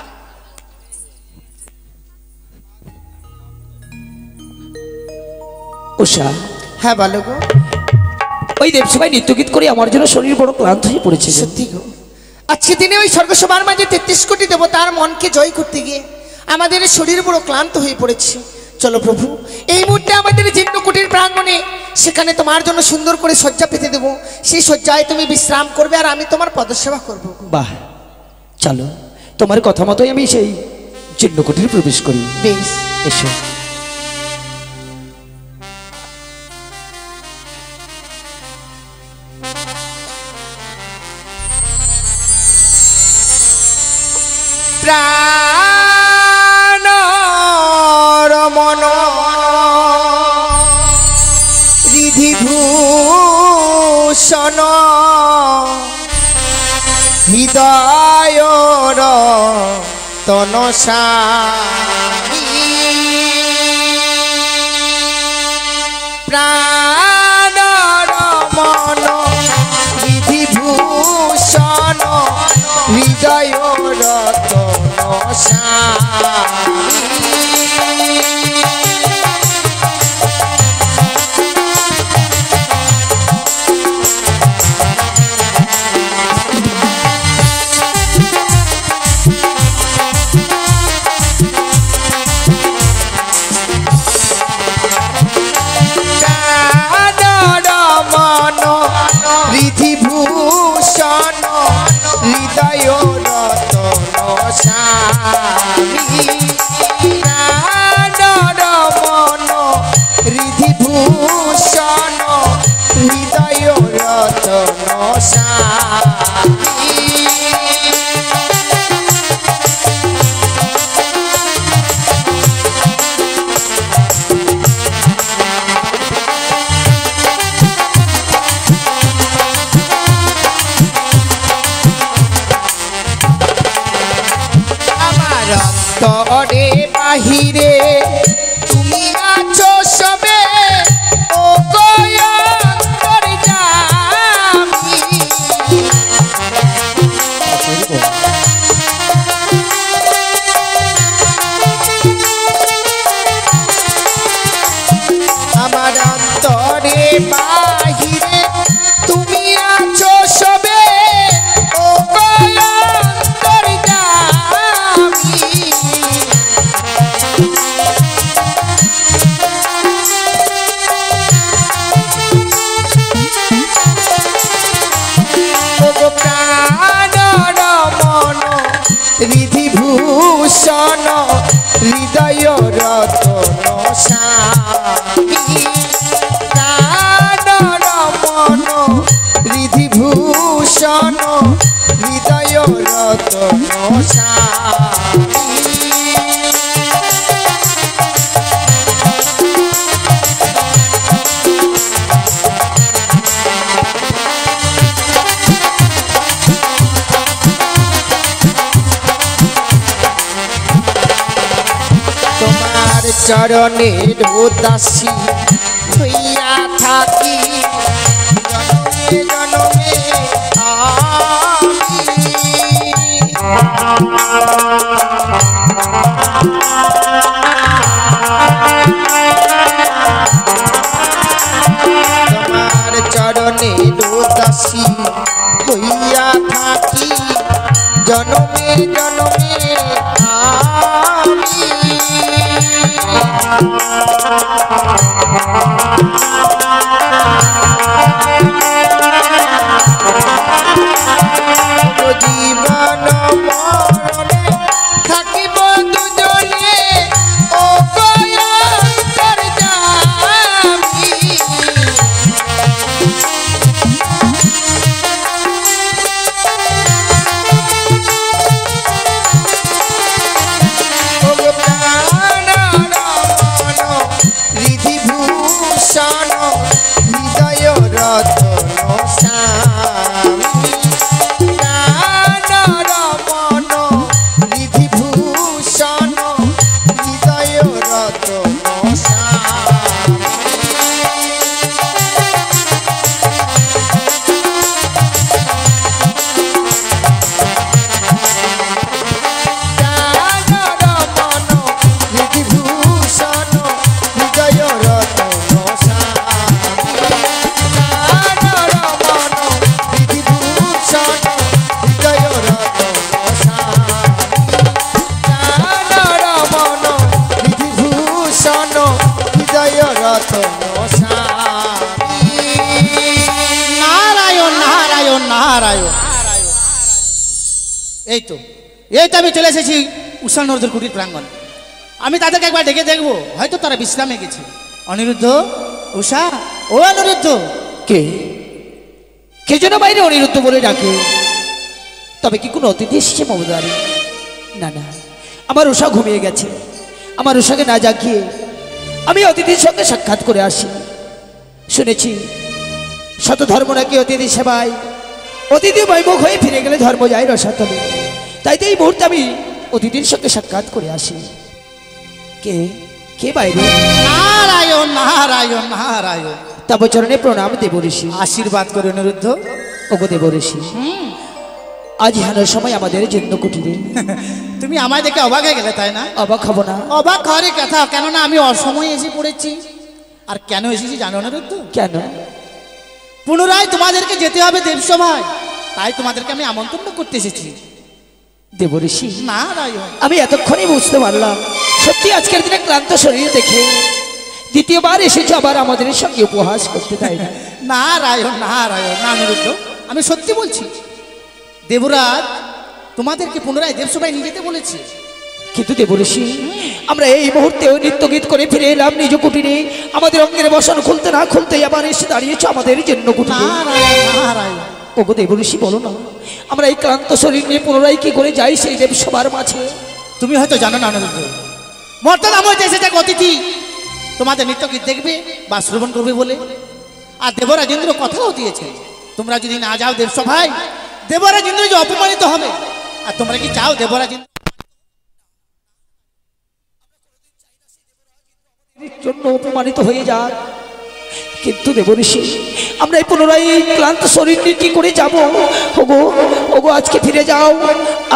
উষা, হ্যাঁ বলো গো। ওই দেবসভায় নৃত্যগীত করে আমার জন্য শরীর বড় ক্লান্ত হয়ে পড়েছে। সত্যি গো, আজকে দিনে ওই স্বর্গসভার মাঝে 33 কোটি দেবতার মনকে জয় করতে গিয়ে আমাদের শরীর বড় ক্লান্ত হয়ে পড়েছে। চলো প্রভু, এই মুহূর্তে আমাদের জীর্ণকুটির প্রাঙ্গণে, সেখানে তোমার জন্য সুন্দর করে শয্যা পেতে দেবো। সেই শয্যায় তুমি বিশ্রাম করবে আর আমি তোমার পদসেবা করবো। বাহ, চলো তোমার কথা মতোই আমি সেই জীর্ণকুটির প্রবেশ করি। বেশ, এসো। প্রাণ রমণ রিধিভূষণ হৃদয়র তনসা প্রাণ রমণ রিধিভূষণ হৃদয়র তনসা রিধিভূষণ হৃদয় রতনসা মন রিধিভূষণ হৃদয় রতনসা তরে বাহিরে তুমি আছো সবে, ও গয়ন্তর জামি আমার অন্তরে বাহিরে তুমি আছো সবে, ও গয়ন্তর জামি রিধিভূষণ হৃদয় রতনসা মন রিধিভূষণ হৃদয় রতনসা তোমার চরণের উদাসী হইয়া থাকি জনমে জনমে আমি জনমে জনমে আমি জীবন মরণে থাকিব দুজনে ও কয়ন্তর জামি ও প্রাণরমণ রিধিভূষণ হৃদয় রতন স্বামী প্রাণরমণ রিধিভূষণ হৃদয় রতন নারায়ণ নারায়ণ নারায়ণ। এই তো আমি চলে এসেছি উষা নর্দের কুটির প্রাঙ্গণ। আমি তাদেরকে একবার ডেকে দেখবো, হয়তো তারা বিশ্রামে গেছে। অনিরুদ্ধ, উষা, ও অনিরুদ্ধ। কে কে যেন বাইরে অনিরুদ্ধ বলে ডাকে? তবে কি কোনো অতিথি এসেছে মমতারি? না না, আমার উষা ঘুমিয়ে গেছে। আমার উষাকে না জাগিয়ে আমি অতিথির সঙ্গে সাক্ষাৎ করে আসি। শুনেছি শত ধর্ম নাকি অতিথি সেবায়, অতিথি বৈমুখ হয়ে ফিরে গেলে ধর্ম যায় রসাতলে। তাই তো এই মুহূর্তে আমি অতিথির সঙ্গে সাক্ষাৎ করে আসি। কে কে বাইরে? নারায়ণ নারায়ণ নারায়ণ। তব চরণে প্রণাম দেব ঋষি। আশীর্বাদ করে অনিরুদ্ধ। ওগো দেব ঋষি, আজ হেন সময় আমাদের জন্য কুটিরে। তুমি আমায় দেখে অবাক হয়ে গেলে, তাই না? অবাক হব না? অবাক হওয়ারই কথা, কেননা আমি অসময়ে এসে পড়েছি। আর কেন এসেছি জানো অনিরুদ্ধ? কেন? পুনরায় তোমাদেরকে যেতে হবে দেবসভায়, তাই তোমাদেরকে আমি আমন্ত্রণ করতে এসেছি। দেব ঋষি, নারায়ণ। আমি এতক্ষণই বুঝতে পারলাম সত্যি আজকের দিনে ক্লান্ত শরীর দেখে দ্বিতীয়বার এসেছে আবার আমাদের সঙ্গে উপহাস করতে, তাই না? নারায়ণ নারায়ণ। না অনিরুদ্ধ, আমি সত্যি বলছি, দেবরাজ তোমাদেরকে পুনরায় দেবসভায় নিয়ে যেতে বলেছি। কিন্তু দেব ঋষি, আমরা এই মুহূর্তে নৃত্য গীত করে ফিরে এলাম নিজ কুটিরে। আমাদের অঙ্গের বসন খুলতে না খুলতেই আবার এসে দাঁড়িয়েছে আমাদের জন্য কুটিরে। নারায়ণ নারায়ণ। ওগো দেব ঋষি, বলো না, আমরা এই ক্লান্ত শরীর নিয়ে পুনরায় কি করে যাই সেই দেবসভার মাঝে? তুমি হয়তো জানো না অনিরুদ্ধ, মর্তলাম হইতে এসেছে এক অতিথি তোমাদের নৃত্য গীত দেখবে বা শ্রবণ করবে বলে। আর দেবরাজেন্দ্র কথাও দিয়েছে, তোমরা যদি না যাও দেবসভায়, দেবরাজেন্দ্র যে অপমানিত হবে। আর তোমরা কি চাও দেবরাজেন্দ্র জন্য অপমানিত হয়ে যাক? কিন্তু দেব ঋষি, আমরা এই পুনরায় এই ক্লান্ত শরীর নিয়ে কি করে যাব? ওগো ওগো, আজকে ফিরে যাও।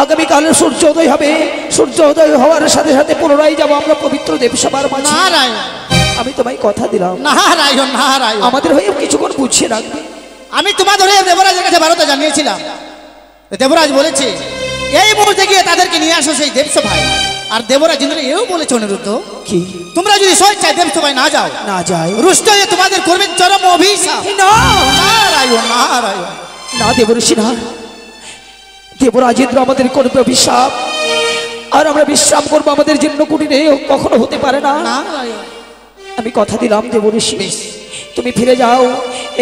আগামীকাল সূর্য উদয় হবে, সূর্য উদয় হওয়ার সাথে সাথে পুনরায় যাব আমরা পবিত্র দেবসভার মাঝে। নারায়ণ আমি তোমায় কথা দিলাম, নারায়ণ নারায়ণ। আমাদের হয়ে কিছুক্ষণ বুঝিয়ে রাখবে। আমি তোমার ধরে দেবরাজের কাছে বারোটা জানিয়েছিলাম। দেবরাজ বলেছে এই মুহূর্তে গিয়ে তাদেরকে নিয়ে আসো সেই দেবসভায়। আর দেবরাজেন্দ্র এও বলেছে অনিরুদ্ধ, কি? তোমরা যদি স্বেচ্ছায় দেবসভায় না যাও, না যায়? রুষ্ট হয়ে তোমাদের করবেন চরম অভিশাপ। না নারায়ণ নারায়ণ। না দেব ঋষি, না। দেবরাজেন্দ্র আমাদের করবে অভিশাপ, আর আমরা বিশ্রাম করবো আমাদের জন্য কুটিরে, কখনো হতে পারে না। নারায়ণ। আমি কথা দিলাম দেব ঋষি, তুমি ফিরে যাও,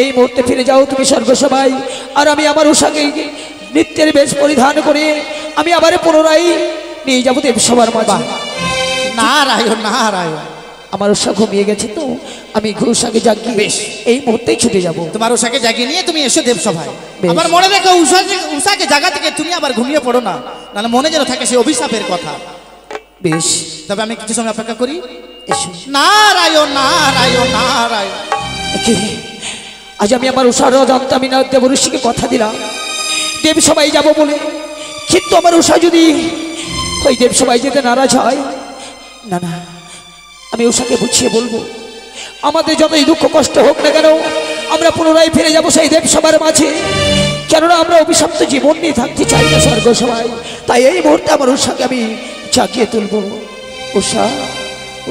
এই মুহূর্তে ফিরে যাও তুমি স্বর্গসভায়। আর আমি আমার উষাকে নৃত্যের বেশ পরিধান করে আমি আবার পুনরায় নিয়ে যাবো দেবসভার মাঝে। নারায়ণ নারায়ণ। আমার উষা ঘুমিয়ে গেছে, তো আমি উষাকে জাগিয়ে বেশ এই মুহূর্তেই ছুটে যাব। তোমার উষাকে জাগিয়ে নিয়ে তুমি এসো দেবসভায়। বেশ। আবার মনে রেখো উষাকে জাগা থেকে তুমি আবার ঘুমিয়ে পড়ো না, নাহলে মনে যেন থাকে সেই অভিশাপের কথা। বেশ, তবে আমি কিছু সময় অপেক্ষা করি। এসো। নারায়ণ নারায়ণ নারায়ণ। কি? আজ আমি আমার উষার জানতাম না, দেব ঋষিকে কথা দিলাম দেবসভায় যাব বলে, কিন্তু আমার উষা যদি ওই দেবসভায় যেতে নারাজ হয়, না না, আমি উষাকে বুঝিয়ে বলবো আমাদের যতই দুঃখ কষ্ট হোক না কেন আমরা পুনরায় ফিরে যাব সেই দেবসভার মাঝে। কেননা আমরা অভিশপ্ত জীবন নিয়ে থাকতে চাই না স্বর্গ সবাই। তাই এই মুহূর্তে আমার উষাকে আমি জাগিয়ে তুলবো। উষা,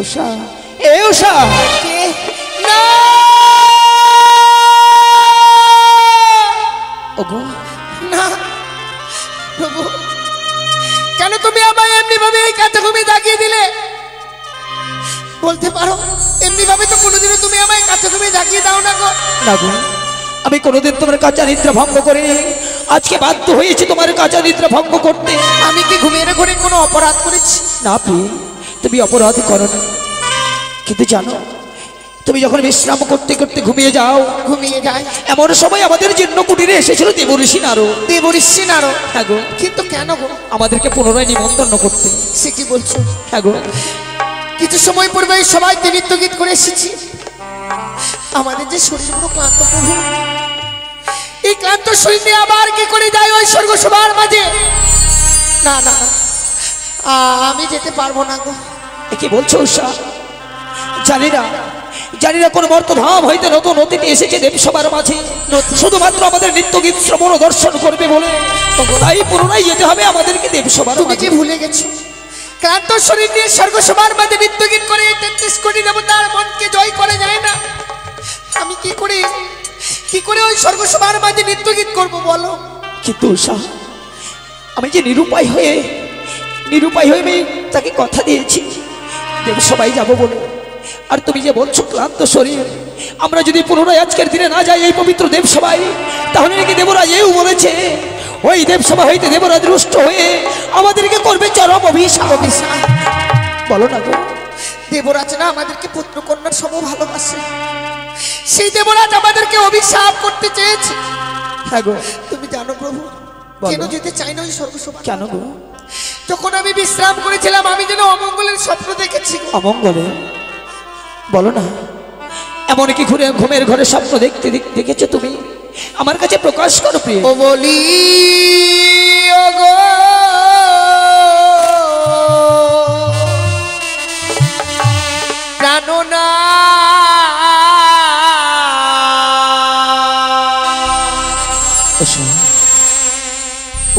উষা, এ উষা, না ওগো না প্রভু, কেন তুমি আমায় এমনি ভাবে এই কাছে ঘুমিয়ে জাগিয়ে দিলে? বলতে পারো, এমনি ভাবে তো কোনোদিনও তুমি আমায় কাছে ঘুমিয়ে জাগিয়ে দাও না গো। না গো, আমি কোনোদিন তোমার কাঁচা নিদ্রা ভঙ্গ করিনি। আজকে বাধ্য হয়েছি তোমার কাঁচা নিদ্রা ভঙ্গ করতে। আমি কি ঘুমিয়ে ঘরে কোনো অপরাধ করেছি? না প্রিয়, তুমি অপরাধ করো না, কিন্তু জানো তুমি যখন বিশ্রাম করতে করতে ঘুমিয়ে যাও, ঘুমিয়ে যায়, এমন সময় আমাদের জীর্ণ কুটিরে এসেছিল দেবঋষি নারদ। দেবঋষি নারদ? হ্যাঁ গো। কিন্তু কেন গো? আমাদেরকে পুনরায় নিমন্ত্রণ করতে। সে কি বলছো? হ্যাঁ গো। কিছু সময় পূর্বে সবাই নৃত্য গীত করে এসেছি, আমাদের যে শরীরগুলো ক্লান্ত প্রভু, এই ক্লান্ত শরীর নিয়ে আবার কি করে যায় ওই স্বর্গ সভার মাঝে? না না না, আমি যেতে পারবো না গো। কি বলছো উষা? জানি না, জানি না কোন মর্তধাম হইতে নতুন অতিথি এসেছে দেবসভার মাঝে, শুধুমাত্র আমাদের নৃত্য গীত শ্রবণ ও দর্শন করবে বলে। তাই পুনরায় যেতে হবে আমাদেরকে দেবসভার তুমি মাঝে। কি ভুলে গেছো? ক্লান্ত শরীর নিয়ে স্বর্গ সভার মাঝে নৃত্য গীত করে 33 কোটি দেবতার মনকে জয় করে যায় না। আমি কি করে ওই স্বর্গ সভার মাঝে নৃত্য গীত করবো বলো? কিন্তু উষা, আমি যে নিরুপায় হয়ে আমি তাকে কথা দিয়েছি দেবসভায় যাবো বলে। আর তুমি যে বলছো ক্লান্ত শরীর, আমরা যদি পুনরায় আজকের দিনে না যাই এই পবিত্র দেবসভায়, তাহলে নাকি দেবরাজ এও বলেছে ওই দেবসভা হইতে দেবরাজ রুষ্ট হয়ে আমাদেরকে করবে চরম অভিশাপ। বলো না গো। দেবরাজ না আমাদেরকে পুত্র কন্যার সম ভালোবাসে, সেই দেবরাজ আমাদেরকে অভিশাপ করতে চেয়েছে। হ্যাঁ গো। তুমি জানো প্রভু, কেন যেতে চাই না ওই স্বর্গসভা? কেন গো? যখন আমি বিশ্রাম করেছিলাম, আমি যেন অমঙ্গলের স্বপ্ন দেখেছি। অমঙ্গলে? বলো না, এমন কি ঘুমের ঘরে স্বপ্ন দেখেছো তুমি? আমার কাছে প্রকাশ করো প্রিয়। ও বলি ও গো, প্রাণনা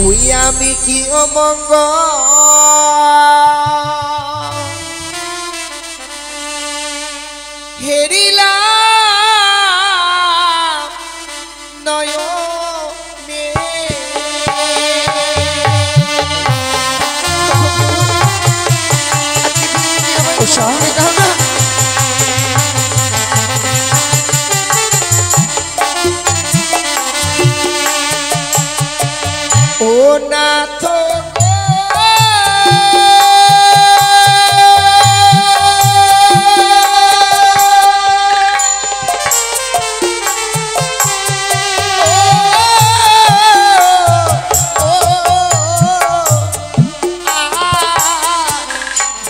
ওই আমি কি অমঙ্গ হেরিলাম নয়নে। উষা, ও নাথ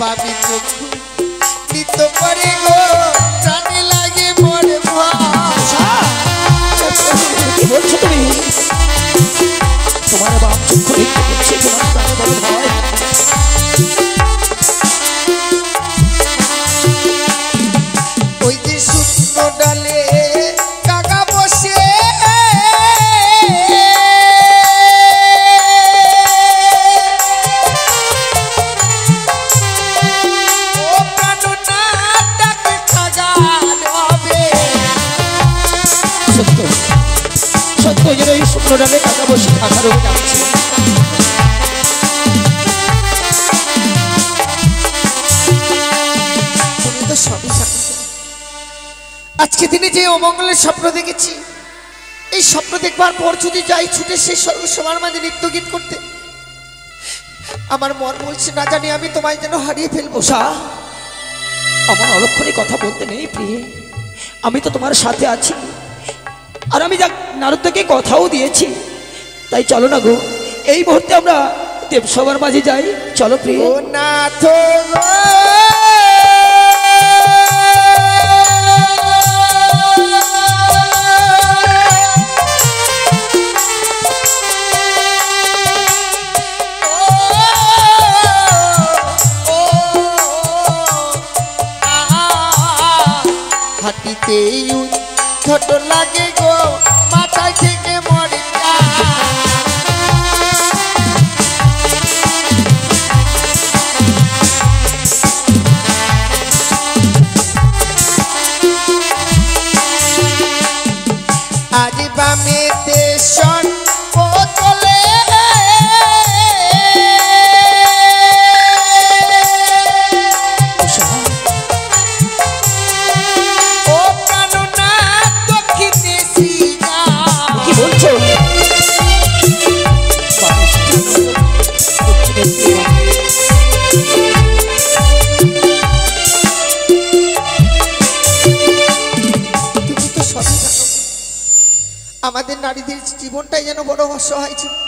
বাবি চক্ষু নিত করে গো, প্রাণে লাগে মরে কি বলছো তুমি? তোমার বাপ চক্ষু দেখতে পাচ্ছে, তোমার প্রাণে বড় ভয়। ওই যে শুকনো ডালে কাকা বসে ও প্রাণনা ডাকে খাগাল হবে। সত্য সত্য, যেন এই শুকনো ডালে কাকা বসে থাকার যাচ্ছে। তুমি তো সবই জানো। আজকে দিনে যে অমঙ্গলের স্বপ্ন দেখেছি, এই স্বপ্ন দেখবার পর যদি যাই ছুটে সেই সর্বসভার মাঝে নৃত্য গীত করতে, আমার মন বলছে না জানি আমি তোমায় যেন হারিয়ে ফেলবো। উষা, আমার অলক্ষণে কথা বলতে নেই প্রিয়ে, আমি তো তোমার সাথে আছি। আর আমি নারদকে কথাও দিয়েছি। তাই চলো না গো, এই মুহূর্তে আমরা দেবসভার মাঝে যাই। চলো প্রিয়। ও নাথ গো, হাঁটিতে ছোট লাগে গো, মাথায় থেকে মরে যায়। আমাদের নারীদের জীবনটাই যেন বড় অসহায় জীবন।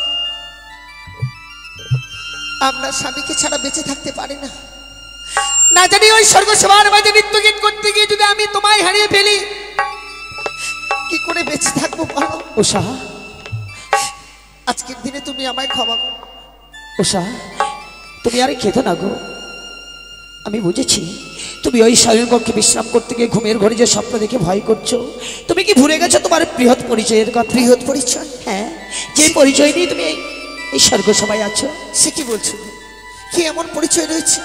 আমরা স্বামীকে ছাড়া বেঁচে থাকতে পারি না। না জানি ওই স্বর্গসভার মাঝে নৃত্য গীত করতে গিয়ে যদি আমি তোমায় হারিয়ে ফেলি, কি করে বেঁচে থাকবো বলো? উষা, আজকের দিনে তুমি আমায় ক্ষমা করো। উষা, তুমি আরে খেতো না গো। আমি বুঝেছি তুমি ওই স্বয়ংকক্ষে বিশ্রাম করতে গিয়ে ঘুমের ঘরে যে স্বপ্ন দেখে ভয় করছো। তুমি কি ভুলে গেছো তোমার বৃহৎ পরিচয়ের কথা? বৃহৎ পরিচয়? হ্যাঁ, যে পরিচয় নিয়ে তুমি এই স্বর্গসভায় আছো। সে কি বলছো? কি এমন পরিচয় রয়েছে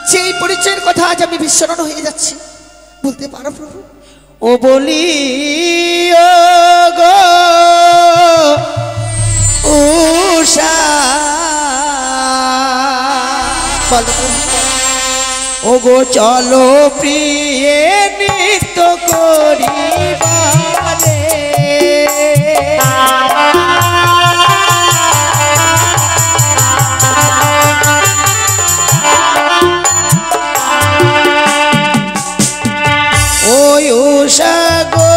যে এই পরিচয়ের কথা আজ আমি বিস্মরণ হয়ে যাচ্ছি? বলতে পারো প্রভু? ও বলি ও গো উষা, বলো প্রভু। ও গো চলো প্রিয়ে নৃত্য করি বলে। ওই উষা গো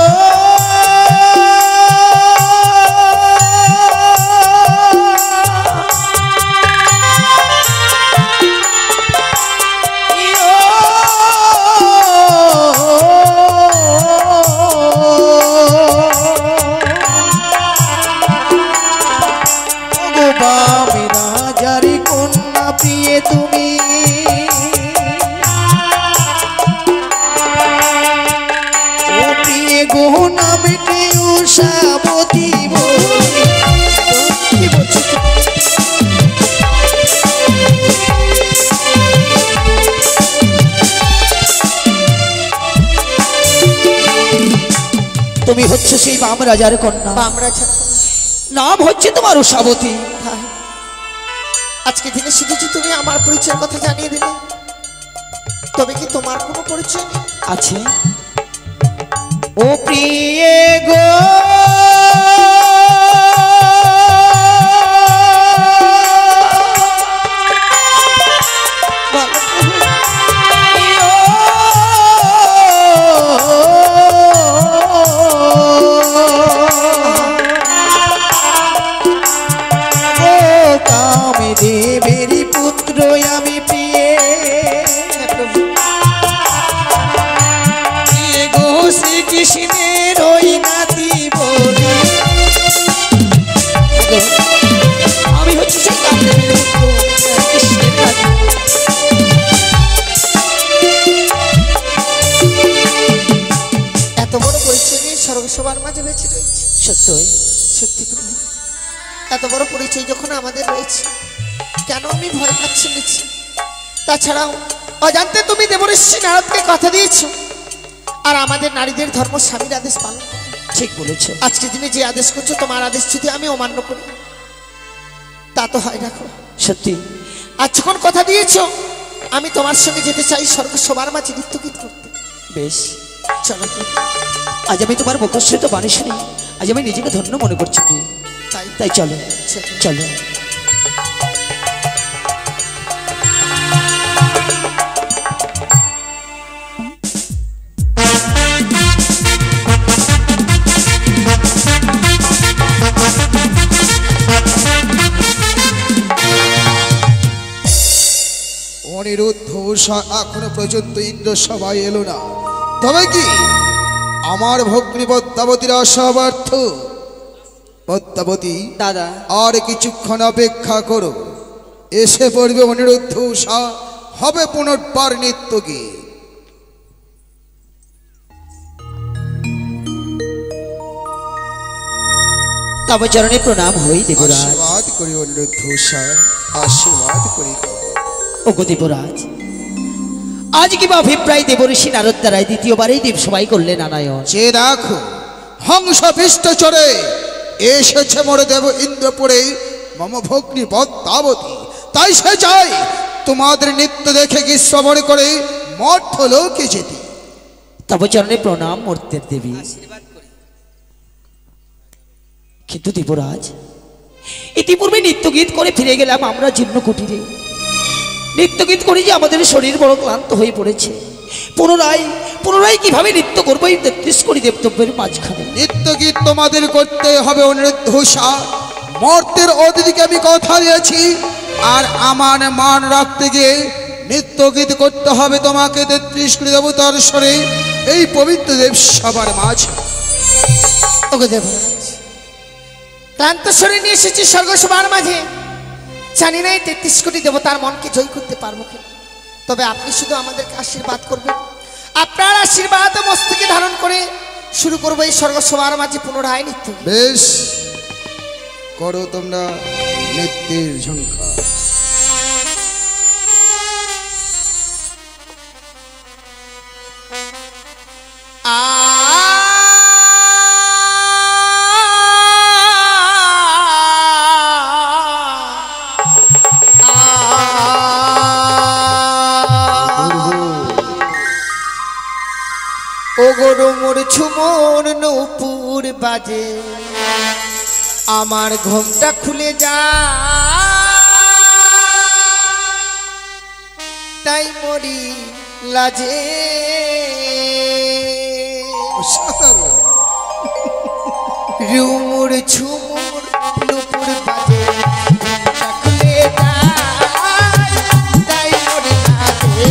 তুমি ও প্রিয় গো নামটি উষাবতী বলি। কি বলছো? তুমি হচ্ছে সেই বাম রাজার কন্যা। বাম রাজার? নাম হচ্ছে তোমার উষাবতী। আজকে দিনে শুধু যে তুমি আমার পরিচয়ের কথা জানিয়ে দিলে, তবে কি তোমার কোনো পরিচয় নেই? আছে। ও প্রিয়ে গো দেবেরই পুত্র আমি প্রিয়ে গো শ্রীকৃষ্ণের ওই নাতি বলি। আমি হচ্ছি সেই কামদেবের পুত্র, কৃষ্ণের নাতি। এত বড় পরিচয় নিয়ে স্বর্গসভার মাঝে বেঁচে রয়েছে। সত্যই সত্যি প্রভু, এত বড় পরিচয় যখন আমাদের রয়েছে, কেন আমি ভয় পাচ্ছি নিচ্ছি? তাছাড়াও অজান্তে তুমি দেবঋষি নারদকে কথা দিয়েছ, আর আমাদের নারীদের ধর্ম স্বামীর আদেশ পালন করো। ঠিক বলেছো। আজকে দিনে যে আদেশ করছো, তোমার আদেশ যদি আমি অমান্য করি, তা তো হয় দেখো। সত্যি আজ যখন কথা দিয়েছো, আমি তোমার সঙ্গে যেতে চাই স্বর্গসভার মাঝে নৃত্য গীত করতে। বেশ, চলো প্রভু। আজ আমি তোমার মুখশ্রিত বাণী শুনি আজ আমি নিজেকে ধন্য মনে করছি। তাই তাই চলো চলো। অনিরুদ্ধ উষা এখনো পর্যন্ত ইন্দ্র সভায় এলো না, তবে কি আমার ভগ্নী পদ্মাবতীর আশাবার্থ? পদ্মাবতী দাদা, আর কিছুক্ষণ অপেক্ষা করো, এসে পড়বে অনিরুদ্ধ উষা, হবে পুনর্বার নৃত্য গীত। তবে চরণে প্রণাম হই দেবরাজ। আশীর্বাদ করি অনিরুদ্ধ উষা, আশীর্বাদ করি। ওগো দেবরাজ, আজ কি বা অভিপ্রায় দেবঋষি নারদ দ্বারাই দ্বিতীয়বারেই দেবসভাই করলেন আনায়ন। যে দেখো হংস পৃষ্ঠ চড়ে এসেছে মোরে দেব ইন্দ্রপুরে মম ভগ্নী পদ্মাবতী, তাই সে চাই তোমাদের নৃত্য দেখে কি শ্রবণ করে মঠ লোকে যেতে। তবে চরণে প্রণাম মূর্তের দেবী। কিন্তু দেবরাজ, ইতিপূর্বে নৃত্যগীত করে ফিরে গেলাম আমরা জীর্ণ কুটিরে। নৃত্যগীত করে যে আমাদের শরীর বড় ক্লান্ত হয়ে পড়েছে। পুনরায় পুনরায় কিভাবে নৃত্য করবো এই 33 কোটি দেবতব্যের মাঝখানে? নিত্য গীত তোমাদের করতে হবে অনিরুদ্ধষা। মর্তের অতিথিকে আমি কথা দিয়েছি, আর আমার মান রাখতে গিয়ে নিত্য গীত করতে হবে তোমাকে 33 কোটি দেবতার স্বরে এই পবিত্র দেব সবার মাঝে। ওগো দেবরাজ, ক্লান্ত শরীর নিয়ে এসেছি স্বর্গসভার মাঝে। জানি না এই 33 কোটি দেবতার মনকে জয় করতে পারবো কিনা, তবে আপনি শুধু আমাদেরকে আশীর্বাদ করবেন। আপনার আশীর্বাদ মস্তকে ধারণ করে শুরু করবো এই স্বর্গসভার মাঝে পুনরায় নৃত্য। বেশ, করো তোমরা নৃত্যের ঝঙ্কার। ওগো মোর ঝুমুর নূপুর বাজে, আমার ঘোমটা খুলে যা, তাই মরি লাজে। রুমুর ঝুমুর নূপুর বাজে, ঘোমটা খুলে যা, তাই মরি লাজে।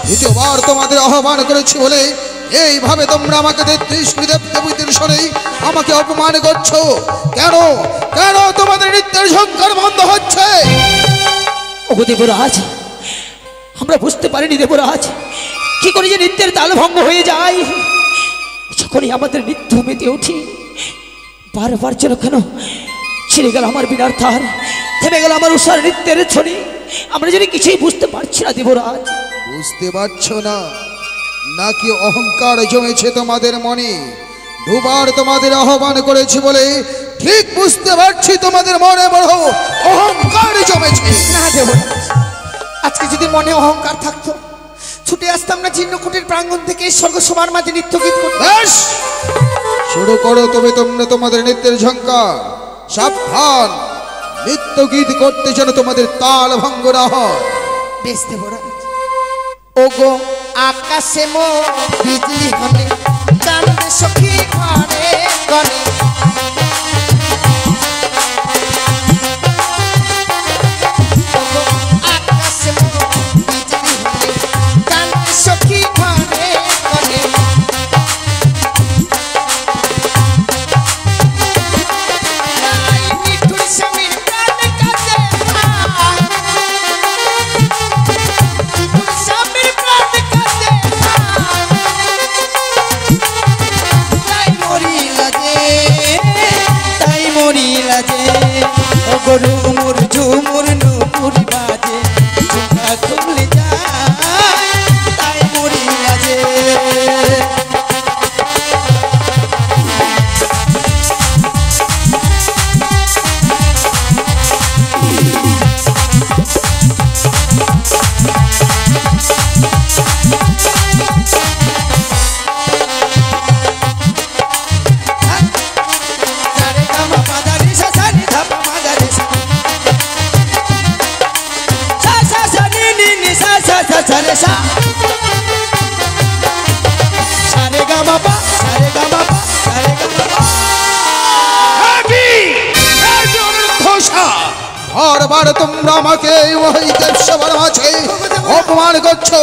দ্বিতীয়বার তোমাদের আহ্বান করেছি বলে এইভাবে তোমরা আমাকে 33 কোটি দেবদেবীদের স্বরে আমাকে অপমান করছো কেন? কেন তোমাদের নৃত্যের ঝঙ্কার বন্ধ হচ্ছে? ওগো দেবরাজ, আমরা বুঝতে পারিনি দেবরাজ, কি করে যে নৃত্যের তাল ভঙ্গ হয়ে যায়। যখনই আমাদের নৃত্য মেতে উঠি, বারবার যেন কেন ছিঁড়ে গেল আমার বিনার তার, থেমে গেল আমার উষার নৃত্যের ছড়ি। আমরা যদি কিছুই বুঝতে পারছি না দেবরাজ। বুঝতে পারছো না নাকি অহংকার জমেছে তোমাদের মনে? দুবার তোমাদের আহ্বান করেছি বলে ঠিক বুঝতে পারছি তোমাদের মনে বড় অহংকার জমেছে। না দেবরাজ, আজকে যদি মনে অহংকার থাকতো ছুটে আসতাম না জীর্ণকুটির প্রাঙ্গণ থেকে স্বর্গসভার মাঝে নৃত্য গীত করতে। বেশ, শুরু করো তবে তোমরা তোমাদের নৃত্যের ঝঙ্কার। সাবধান, নৃত্য গীত করতে যেন তোমাদের তাল ভঙ্গ না হয়। বেশ দেবরাজ। ওগো আকাশে মো বিজলি হলে, কান্দে সখী ঘরে ঘরে। ওগো আকাশে মো বিজলি হলে, কান্দে সখী ঘরে ঘরে। নাই নিঠুর স্বামীর প্রাণ কাঁদে, স্বামীর প্রাণ কাঁদে। বারবার তোমরা আমাকে এই মহিদেব সবার মাঝে অপমান করছো,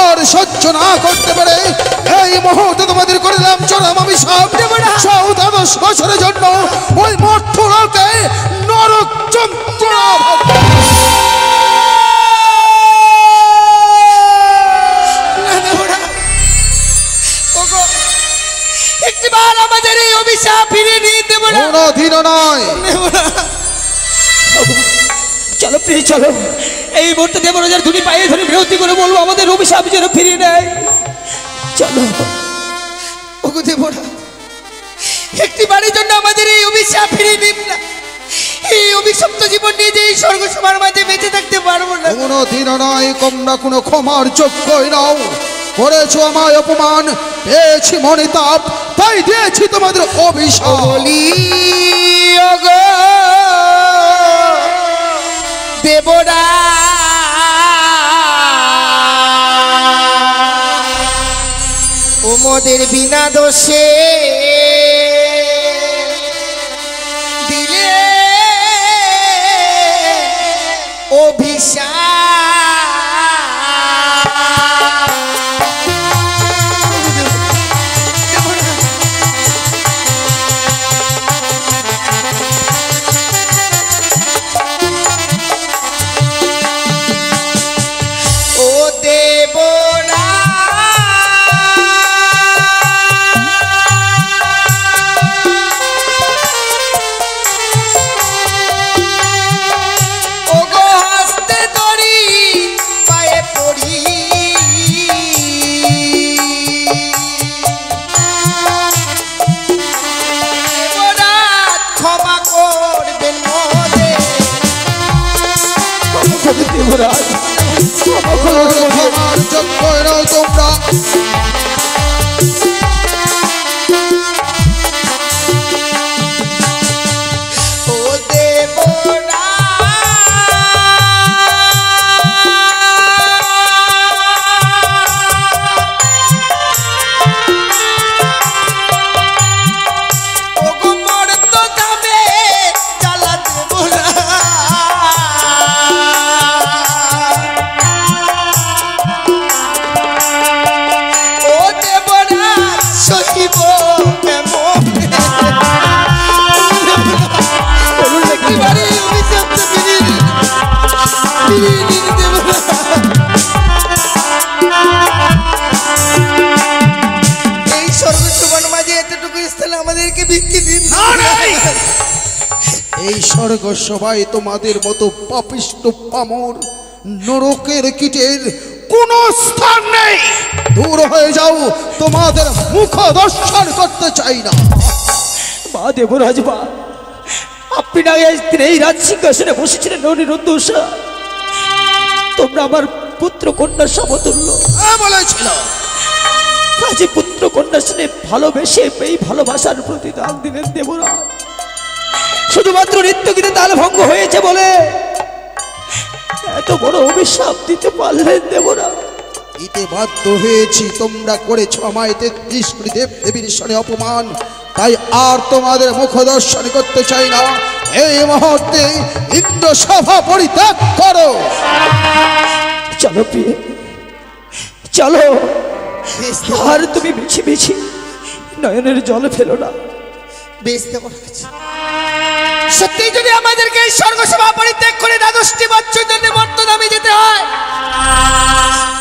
আর সহ্য না করতে পারে এই মুহূর্তে তোমাদের করে দিলাম চরম অভিশাপ। 14 বছরের জন্য ওই মর্ত্যলোকে নরক যন্ত্রণা ভোগ। একটিবার আমাদের এই অভিশাপ ফিরিয়ে নিয়ে দেব না। কোনোদিনও নয়। চলো প্লিজ চলো, এই মুহূর্তে দেবরাজার দুটি পায়ে ধরে বিরতি করে বলবো আমাদের অভিশাপ যেন ফিরিয়ে নেয়। চলো ওগো দেবরা, একটি বাড়ির জন্য আমাদের এই অভিশাপ ফিরিয়ে নিন না। এই অভিশপ্ত জীবন নিয়ে যে এই স্বর্গ সবার মাঝে বেঁচে থাকতে পারবো না। কোনোদিনও নয়, তোমরা কোনো ক্ষমার যোগ্যই নাও। করেছো আমায় অপমান, পেয়েছি মনিতাপ, তাই দিয়েছি তোমাদের অভিশাপ। বলি ওগো দেবরা, ওমদের বিনা দোষে দিলে অভিশাপ। ও দেবরা ওগো হাসতে ধরি পায়ে পড়ি, দেবরা ক্ষমা করবেন মোদের। দেবরাজ ক্ষমার যোগ্যই নাও তোমরা। ও দেবরা, ওগো মর্ত ধামে জ্বালা দেবরা, ও দেবরা সহিব কেমন। এবারে অভিশাপটা ফিরিয়ে নিন, ফিরিয়ে নিন দেবরা। এই স্বর্গসভার মাঝে এতটুকু স্থানে আমাদেরকে ভিক্ষে দিন। এই স্বর্গ সবাই তোমাদের মতো পাপিষ্ট পামর নরকের কীটের কোনো স্থান নেই। দূর হয়ে যাও, তোমাদের মুখ দর্শন করতে চাই না। মা দেবরাজ, মা আপনি না এই রাজ সিংহাসনে বসেছিলেন অনিরুদ্ধ, তোমরা আমার পুত্র কন্যা সমতুল্য। বলেছিল কাজে পুত্র কন্যা শুনে ভালোবেসে এই ভালোবাসার প্রতিদান দিলেন দেবরাজ। শুধুমাত্র নৃত্যগীতে তাল ভঙ্গ হয়েছে বলে এত বড় অভিশাপ দিতে পারলেন দেবরাজ। দিতে বাধ্য হয়েছি। তোমরা করেছো আমায় 33 কোটি দেব দেবীর সনে অপমান, তাই আর তোমাদের মুখ দর্শন করতে চাই না। এই মুহূর্তে ইন্দ্র সভা পরিত্যাগ করো। চলো প্রিয়, চলো। আর তুমি বেছি বেছি নয়নের জল ফেলো না। বেশ দেবরাজ, সত্যি যদি আমাদেরকে এই স্বর্গসভা পরিত্যাগ করে 12টি বছর জন্য মর্তধামে যেতে হয়,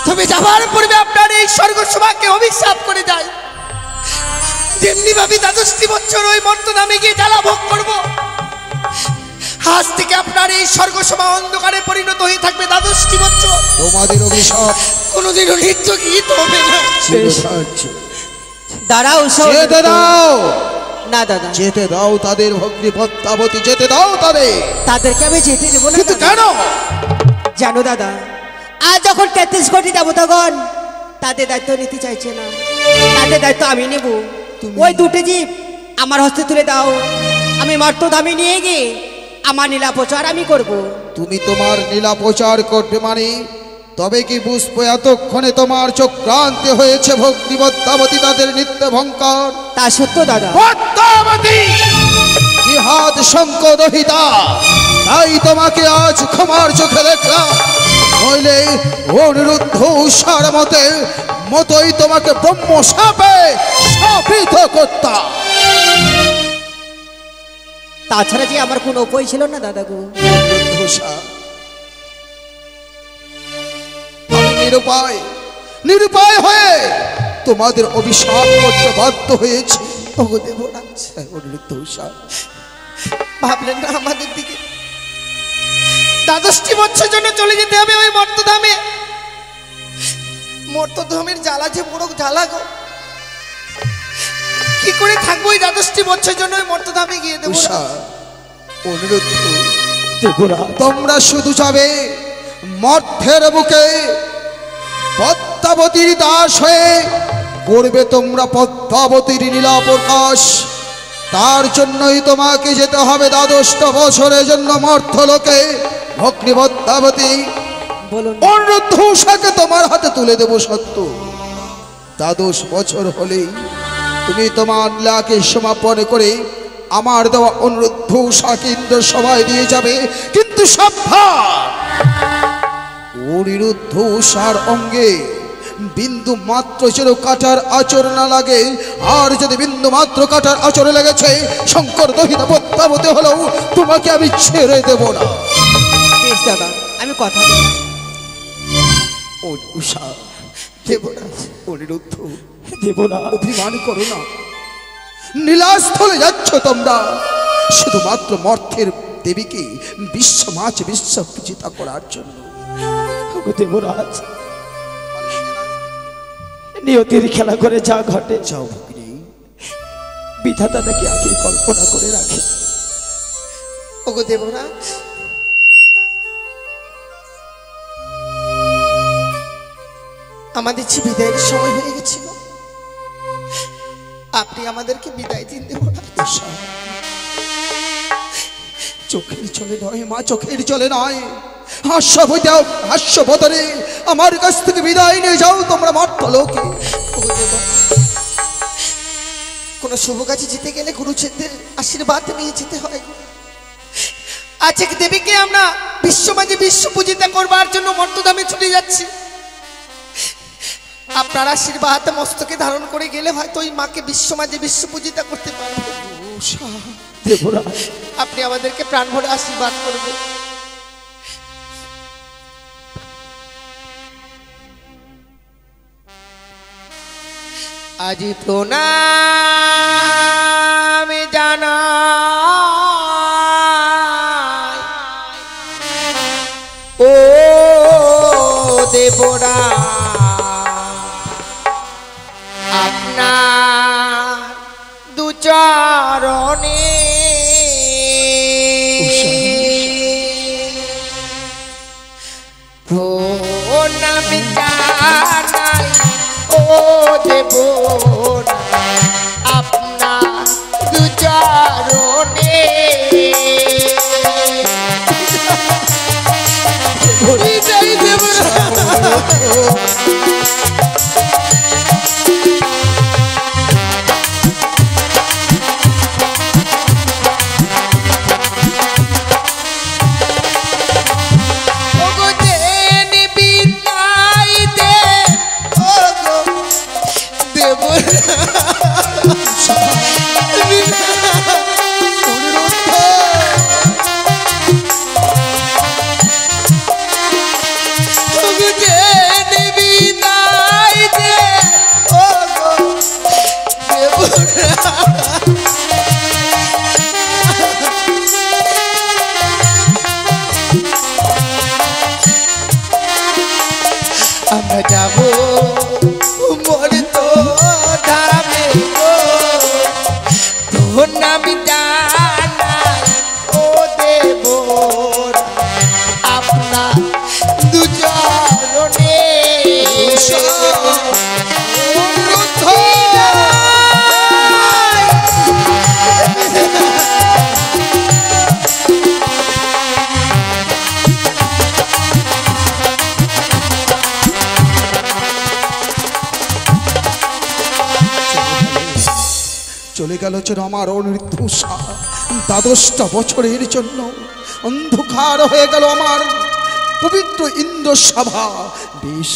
তবে যাবার পূর্বে আপনার এই স্বর্গসভাকে অভিশাপ করে যায়। যেমনি ভাবে 12টি বছর ওই মর্তধামে গিয়ে জ্বালা ভোগ করব, আজ থেকে আপনার এই স্বর্গসভা অন্ধকারে পরিণত হয়ে থাকবে 12টি বছর। তোমাদের অভিশাপ কোনোদিনও নৃত্য গীত হবে না। দাঁড়াও যেতে দাও, না দাদা, যেতে দাও তাদের ভগ্নী পদ্মাবতী, যেতে দাও তাদের। তাদেরকে আমি যেতে দেবো না কিন্তু দাদা। কেন? জানো দাদা, আজ যখন 33 কোটি দেবতাগণ তাদের দায়িত্ব নিতে চাইছে না, তাদের দায়িত্ব আমি নেব। ওই দুটো জীব আমার হস্তে তুলে দাও, আমি মর্তধামে নিয়ে গিয়ে আমার নীলা প্রচার আমি করব। তুমি তোমার নীলা প্রচার করবে মানে? তবে কি বুঝবো এতক্ষণে তোমার চক্রান্তে হয়েছে ভগ্নী পদ্মাবতী তাদের নিত্য ভঙ্কার? তা সত্য দাদা। পদ্মাবতী, কি নিহাত শঙ্করহিতা, তাই তোমাকে আজ ক্ষমার চোখে দেখলাম, নইলে অনিরুদ্ধ উষার মতোই তোমাকে ব্রহ্ম শাপে শাপিত করতাম। তাছাড়া যে আমার কোনো উপায় ছিল না দাদা গো। উষা, আমি নিরুপায় হয়ে তোমাদের অভিশাপ করতে বাধ্য হয়েছি। ওগো দেবরাজ, অনিরুদ্ধ উষা, ভাবলেন না আমাদের দিকে? দ্বাদশটি বছর জন্য চলে যেতে হবে ওই মর্তধামে। মর্তধামের জ্বালা যে বড় জ্বালা গো, কি করে থাকবো ওই দ্বাদশটি বছর জন্য ওই মর্তধামে গিয়ে দেবো? উষা, অনিরুদ্ধ, তোমরা শুধু যাবে মর্তের বুকে পদ্মাবতীর দাস হয়ে, করবে তোমরা পদ্মাবতীর লীলা প্রকাশ। তার জন্যই তোমাকে যেতে হবে দ্বাদশটা বছরের জন্য মর্তলোকে। ভগ্নী পদ্মাবতী, বলুন। অনিরুদ্ধ উষাকে তোমার হাতে তুলে দেব সত্য। দ্বাদশ বছর হলেই তুমি তোমার লীলাকে সমাপন করে আমার দেওয়া অনিরুদ্ধ উষাকে ইন্দ্র সভায় দিয়ে যাবে। কিন্তু সাবধান, অনিরুদ্ধ উষার অঙ্গে বিন্দু মাত্র যেন কাটার আচর না লাগে। আর যদি বিন্দু মাত্র কাটার আচরে লেগেছে, শঙ্কর দহিতা পদ্মাবতী হলেও তোমাকে আমি ছেড়ে দেব না। বেশ দাদা, আমি কথা দিই। ও উষা, দেবরাজ, অনিরুদ্ধ, দেবরাজ, অভিমান করো না। নীলাস্থলে যাচ্ছ তোমরা শুধুমাত্র মর্তের দেবীকে বিশ্ব পূজিতা করার জন্য। দেবরাজ, নিয়তির খেলা করে যা ঘটে, যাও ভগ্নী, বিধাতা নাকি আগে কল্পনা করে রাখে। ওগো দেবরাজ, আমাদের যে বিদায়ের সময় হয়ে গেছিল, আপনি আমাদেরকে বিদায় দিন দেবরাজ। চোখের চলে নয় মা, চোখের চলে নয়, হাস্যবদনে আমার কাছ থেকে বিদায় নিয়ে যাও তোমরা মর্তলোকে। কোন শুভ কাজে যেতে গেলে গুরুজনদের আশীর্বাদ নিয়ে যেতে হয়। আজ এক দেবীকে আমরা বিশ্বমাঝে বিশ্ব পূজিতা করবার জন্য মর্তধামে ছুটে যাচ্ছি। আপনার আশীর্বাদ মস্তকে ধারণ করে গেলে হয়তো ওই মাকে বিশ্বমাঝে বিশ্ব পূজিতা করতে পারবো। আপনি আমাদেরকে প্রাণ ভরে আশীর্বাদ করবেন। আজি প্রণাম জানাই ও দেবরা, আপনার দুচরণে প্রণাম জানাই ও দেবরা, আপনার দুচরণে বিদায় দেবরা। আমরা যাব মর্ত ধামে গো, তোর নাম জানাই ও দেবর, আপনার দুচরণে চলে চলে গেল যেন আমার অনিরুদ্ধ উষা। দ্বাদশটা বছরের জন্য অন্ধকার হয়ে গেল আমার পবিত্র ইন্দ্র সভা। বেশ,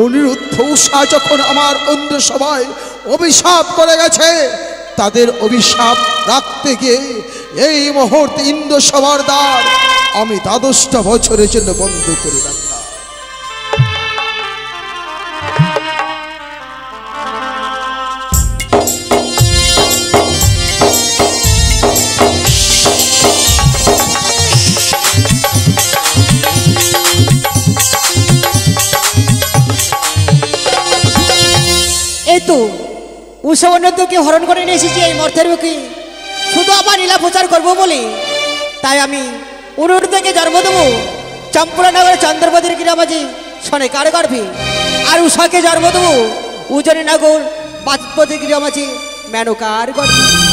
অনিরুদ্ধ উষা যখন আমার ইন্দ্র সভায় অভিশাপ করে গেছে, তাদের অভিশাপ রাখতে গিয়ে এই মুহূর্তে ইন্দ্র সভার দ্বার আমি দ্বাদশটা বছরের জন্য বন্ধ করে রাখলাম। এই তো উৎসব অন্যকে হরণ করে নিয়ে এসেছি এই মর্তের বুকে, শুধু আমার লীলা প্রচার করবো বলে। তাই আমি অনুরোধকে জন্ম দেবো চম্পলা নগরের চন্দ্রপতির গ্রামাজি শনে কার গর্ভে, আর উষাকে জন্ম দেবো উজনি নগর বাজপতির গ্রামাজি মেনকার গর্ভে।